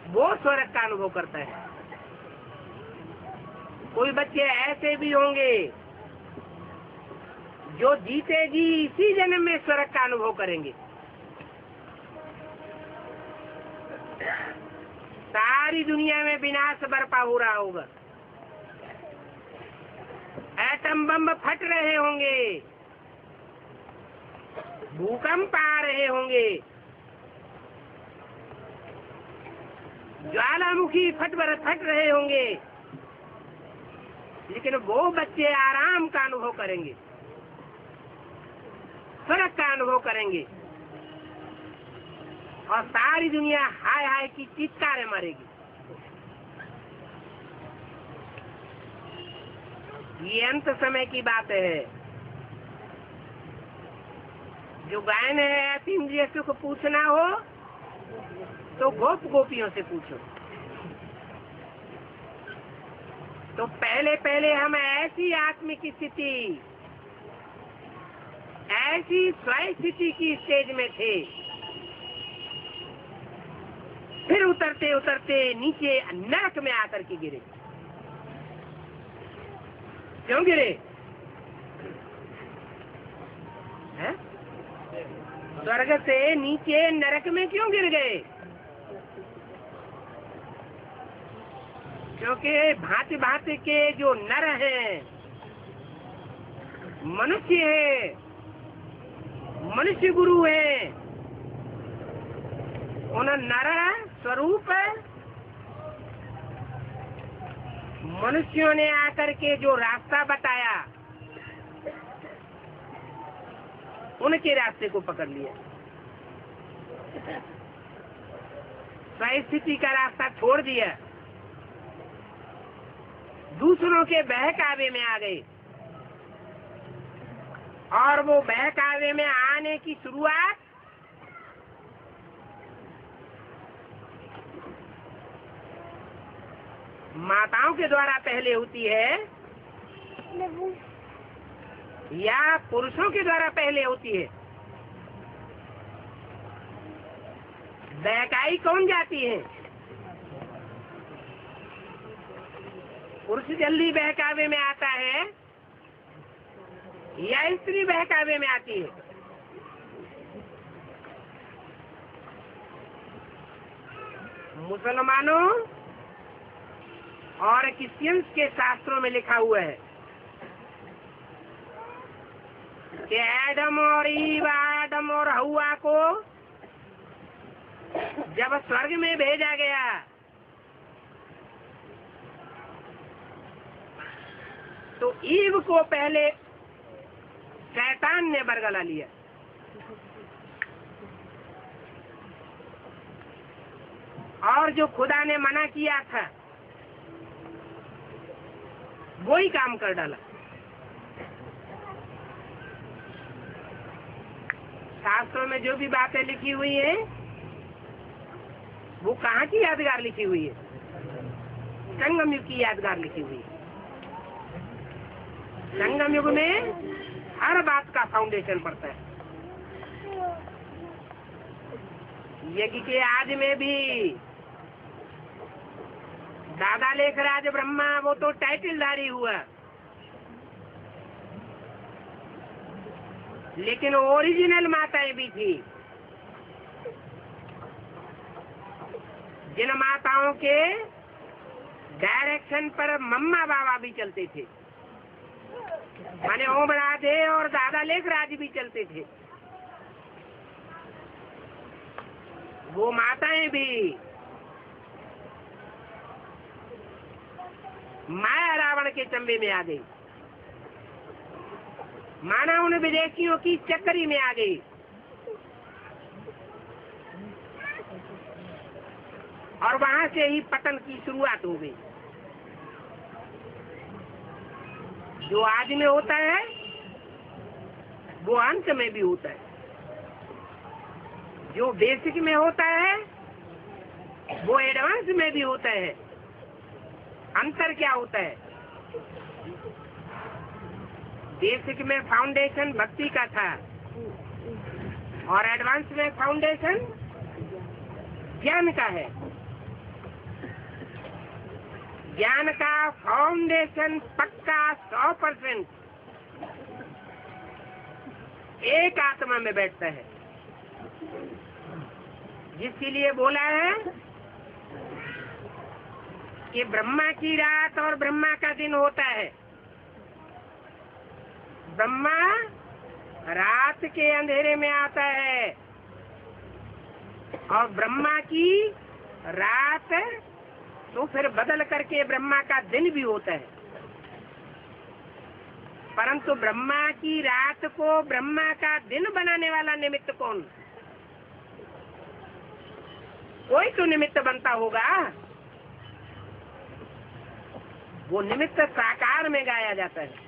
वो स्वर्ग का अनुभव करता है। कोई बच्चे ऐसे भी होंगे जो जीते जी इसी जन्म में स्वर्ग का अनुभव करेंगे। सारी दुनिया में विनाश बरपा हो रहा होगा, एटम बम फट रहे होंगे, भूकंप आ रहे होंगे, ज्वालामुखी फट रहे होंगे, लेकिन वो बच्चे आराम का अनुभव करेंगे, स्वर्ग का अनुभव करेंगे, और सारी दुनिया हाय हाय की चित्कारें मारेगी। ये अंत समय की बात है। जो गायन है इंद्रिय सुख पूछना हो तो गोप गोपियों से पूछो। तो पहले पहले हम ऐसी आत्मिक स्थिति, ऐसी स्वयं स्थिति की स्टेज में थे, फिर उतरते उतरते नीचे नरक में आकर के गिरे। क्यों गिरे? स्वर्ग से नीचे नरक में क्यों गिर गए? क्योंकि भांति भांति के जो नर हैं, मनुष्य है, मनुष्य गुरु है, उन नर स्वरूप मनुष्यों ने आकर के जो रास्ता बताया, उनके रास्ते को पकड़ लिया। स्थिति का रास्ता छोड़ दिया, दूसरों के बहकावे में आ गए, और वो बहकावे में आने की शुरुआत माताओं के द्वारा पहले होती है या पुरुषों के द्वारा पहले होती है? बहकाई कौन जाती है? पुरुष जल्दी बहकावे में आता है या स्त्री बहकावे में आती है? मुसलमानों और क्रिश्चियंस के शास्त्रों में लिखा हुआ है कि आदम और हव्वा को जब स्वर्ग में भेजा गया तो ईव को पहले शैतान ने बरगला लिया, और जो खुदा ने मना किया था वो ही काम कर डाला। शास्त्रों में जो भी बातें लिखी हुई हैं वो कहाँ की यादगार लिखी हुई है? संगम युग की यादगार लिखी हुई है। संगम युग में हर बात का फाउंडेशन पड़ता है। यज्ञ के आज में भी दादा लेखराज ब्रह्मा वो तो टाइटलधारी हुआ, लेकिन ओरिजिनल माताएं भी थी, जिन माताओं के डायरेक्शन पर मम्मा बाबा भी चलते थे, माने ओम राधे और दादा लेखराज भी चलते थे। वो माताएं भी माया रावण के चंबे में आ गई, माना उन विदेशियों की चक्करी में आ गई, और वहां से ही पतन की शुरुआत हो गई। जो आज में होता है वो अंत में भी होता है, जो बेसिक में होता है वो एडवांस में भी होता है। अंतर क्या होता है? बेसिक में फाउंडेशन भक्ति का था, और एडवांस में फाउंडेशन ज्ञान का है। ज्ञान का फाउंडेशन पक्का 100% एक आत्मा में बैठता है, जिसके लिए बोला है कि ब्रह्मा की रात और ब्रह्मा का दिन होता है। ब्रह्मा रात के अंधेरे में आता है और ब्रह्मा की रात तो फिर बदल करके ब्रह्मा का दिन भी होता है। परंतु ब्रह्मा की रात को ब्रह्मा का दिन बनाने वाला निमित्त कौन? कोई तो निमित्त बनता होगा। वो निमित्त साकार में गाया जाता है।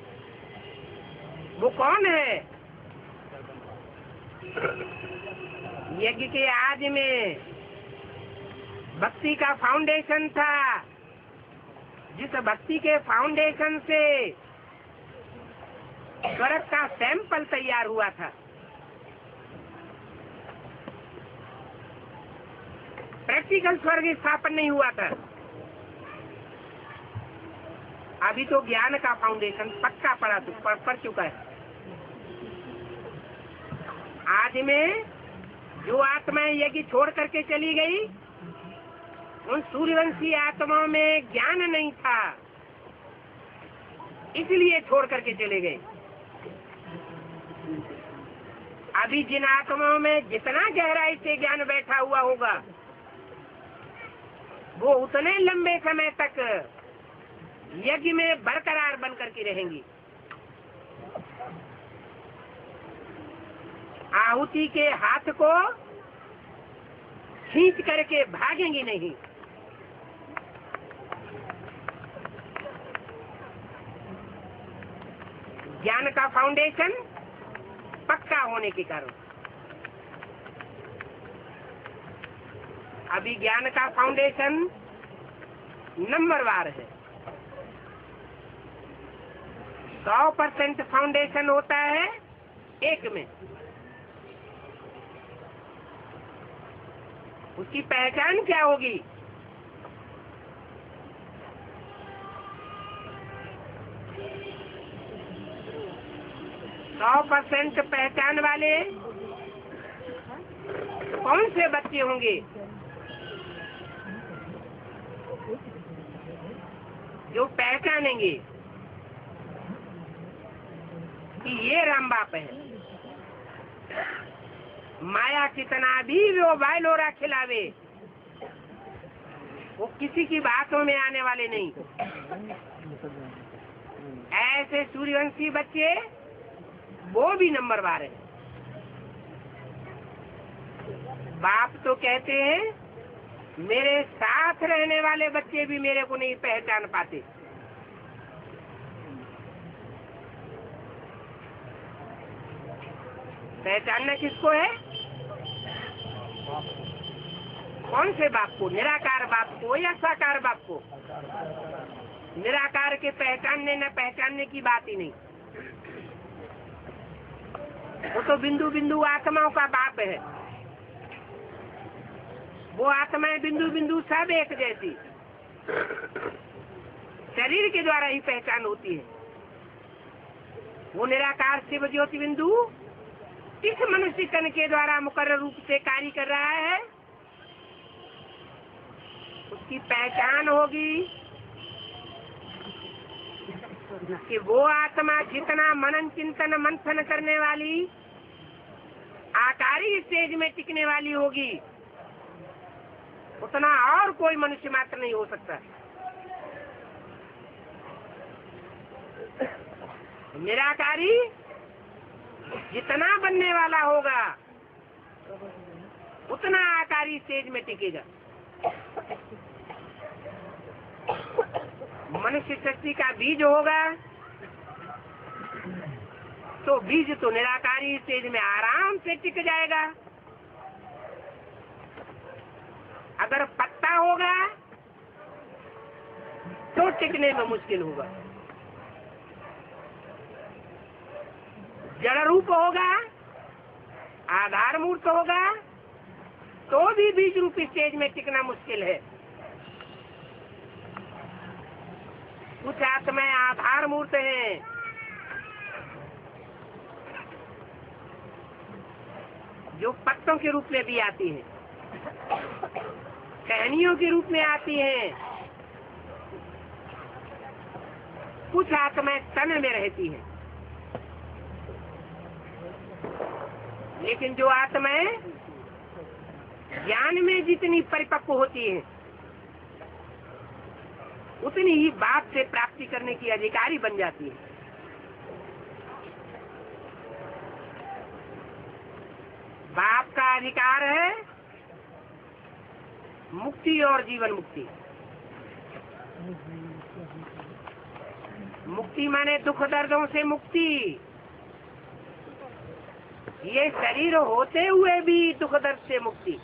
वो कौन है? यज्ञ के आदि में भक्ति का फाउंडेशन था। जिस भक्ति के फाउंडेशन से स्वर्ग का सैंपल तैयार हुआ था। प्रैक्टिकल स्वर्ग स्थापन नहीं हुआ था। अभी तो ज्ञान का फाउंडेशन पक्का पड़ चुका है। आदि में जो आत्माएं यज्ञ छोड़ करके चली गई, उन सूर्यवंशी आत्माओं में ज्ञान नहीं था, इसलिए छोड़ करके चले गए। अभी जिन आत्माओं में जितना गहराई से ज्ञान बैठा हुआ होगा, वो उतने लंबे समय तक यज्ञ में बरकरार बन करके रहेंगी। आहुति के हाथ को खींच करके भागेंगी नहीं। ज्ञान का फाउंडेशन पक्का होने के कारण। अभी ज्ञान का फाउंडेशन नंबरवार है। 100% फाउंडेशन होता है एक में। उसकी पहचान क्या होगी? सौ % पहचान वाले कौन से बच्चे होंगे? जो पहचानेंगे कि ये राम बाप है। माया कितना भी वो बायलोरा खिलावे, वो किसी की बातों में आने वाले नहीं। ऐसे सूर्यवंशी बच्चे वो भी नंबरवार है। बाप तो कहते हैं मेरे साथ रहने वाले बच्चे भी मेरे को नहीं पहचान पाते। पहचानना किसको है? कौन से बाप को? निराकार बाप को या साकार बाप को? निराकार के पहचानने न पहचानने की बात ही नहीं। वो तो बिंदु बिंदु आत्माओं का बाप है। वो आत्माएं बिंदु बिंदु सब एक जैसी, शरीर के द्वारा ही पहचान होती है। वो निराकार शिव ज्योति बिंदु इस मनुष्य तन के द्वारा मुकर्रर रूप से कार्य कर रहा है। उसकी पहचान होगी कि वो आत्मा जितना मनन चिंतन मंथन करने वाली आकारी स्टेज में टिकने वाली होगी, उतना और कोई मनुष्य मात्र नहीं हो सकता। निराकारी जितना बनने वाला होगा, उतना आकारी स्टेज में टिकेगा। मनुष्य शक्ति का बीज होगा तो बीज तो निराकारी स्टेज में आराम से टिक जाएगा। अगर पत्ता होगा तो टिकने में मुश्किल होगा। जड़ रूप होगा, आधार मूर्त होगा तो भी बीज रूपी स्टेज में टिकना मुश्किल है। कुछ आत्माएं आधार मूर्त हैं, जो पत्तों के रूप में भी आती हैं, टहनियों के रूप में आती हैं, कुछ आत्माएं तन में रहती हैं, लेकिन जो आत्माएं ज्ञान में जितनी परिपक्व होती हैं उतनी ही बाप से प्राप्ति करने की अधिकारी बन जाती है। बाप का अधिकार है मुक्ति और जीवन मुक्ति। मुक्ति माने दुख दर्दों से मुक्ति। ये शरीर होते हुए भी दुख दर्द से मुक्ति।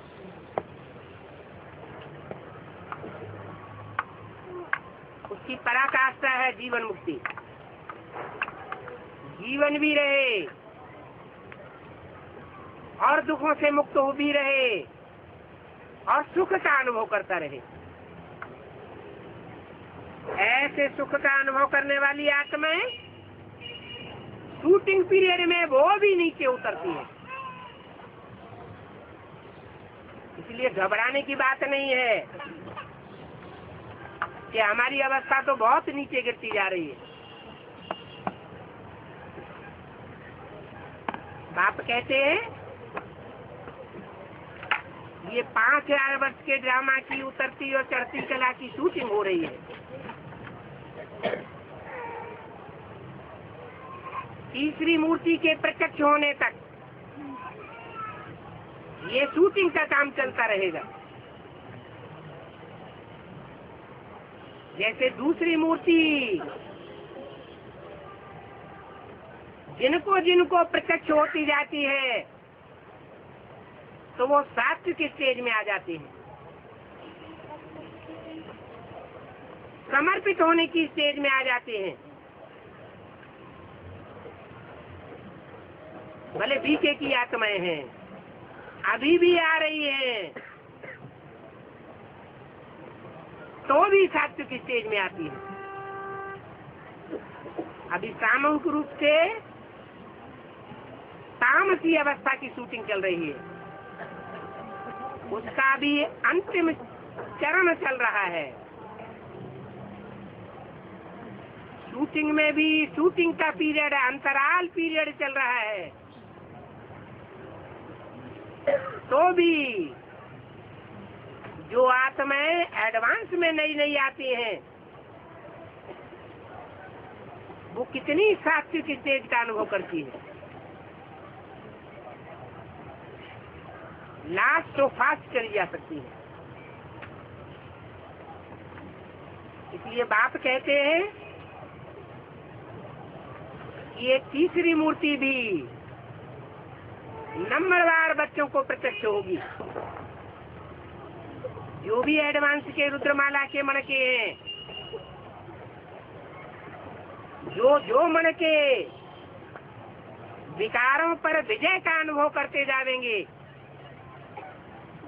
उसकी पराकाष्ठा है जीवन मुक्ति। जीवन भी रहे और दुखों से मुक्त हो भी रहे और सुख का अनुभव करता रहे। ऐसे सुख का अनुभव करने वाली आत्माएं शूटिंग पीरियड में वो भी नीचे उतरती है। इसलिए घबराने की बात नहीं है कि हमारी अवस्था तो बहुत नीचे गिरती जा रही है। बाप कहते हैं ये 5000 वर्ष के ड्रामा की उतरती और चढ़ती कला की शूटिंग हो रही है। तीसरी मूर्ति के प्रत्यक्ष होने तक ये शूटिंग का काम चलता रहेगा। जैसे दूसरी मूर्ति जिनको जिनको प्रत्यक्ष होती जाती है तो वो सात्विक स्टेज में आ जाती है, समर्पित होने की स्टेज में आ जाते हैं। भले बीके की आत्माएं हैं, अभी भी आ रही हैं, तो भी सात्विक स्टेज में आती है। अभी सामूहिक रूप से तामसी अवस्था की शूटिंग चल रही है, उसका भी अंतिम चरण चल रहा है। शूटिंग में भी शूटिंग का पीरियड, अंतराल पीरियड चल रहा है, तो भी जो आत्माएं एडवांस में नई नई आती हैं वो कितनी सात्विक स्टेज का अनुभव करती है। लास्ट तो फास्ट चली जा सकती है। इसलिए बाप कहते हैं कि ये तीसरी मूर्ति भी नंबरवार बच्चों को प्रत्यक्ष होगी। जो भी एडवांस के रुद्रमाला के मन के हैं, जो मन के विकारों पर विजय का अनुभव करते जाएंगे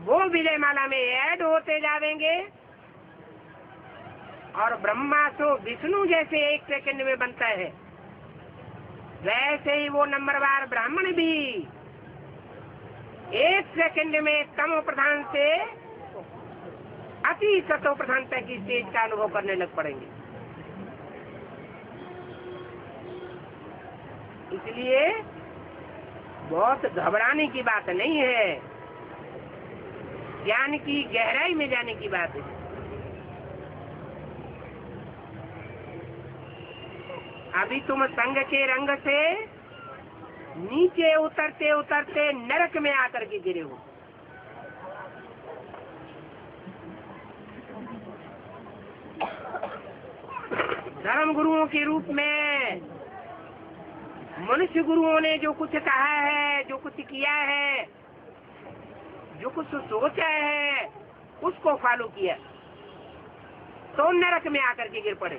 वो विजय माला में ऐड होते जाएंगे और ब्रह्मा सो विष्णु जैसे 1 सेकंड में बनता है, वैसे ही वो नंबरवार ब्राह्मण भी 1 सेकंड में तमो प्रधान से अति सतो प्रधानता की स्टेज का अनुभव करने लग पड़ेंगे। इसलिए बहुत घबराने की बात नहीं है, ज्ञान की गहराई में जाने की बात है। अभी तुम संग के रंग से नीचे उतरते उतरते नरक में आकर के गिरे हो। धर्म गुरुओं के रूप में मनुष्य गुरुओं ने जो कुछ कहा है, जो कुछ किया है, जो कुछ सोचा है, उसको फॉलो किया तो नरक में आकर के गिर पड़े।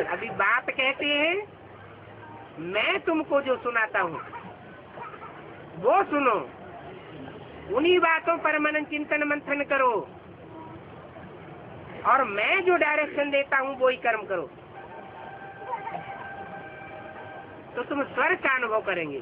अभी बात कहते हैं मैं तुमको जो सुनाता हूँ वो सुनो, उन्हीं बातों पर मनन चिंतन मंथन करो और मैं जो डायरेक्शन देता हूँ वो ही कर्म करो, तो तुम स्वर्ग का अनुभव करेंगे।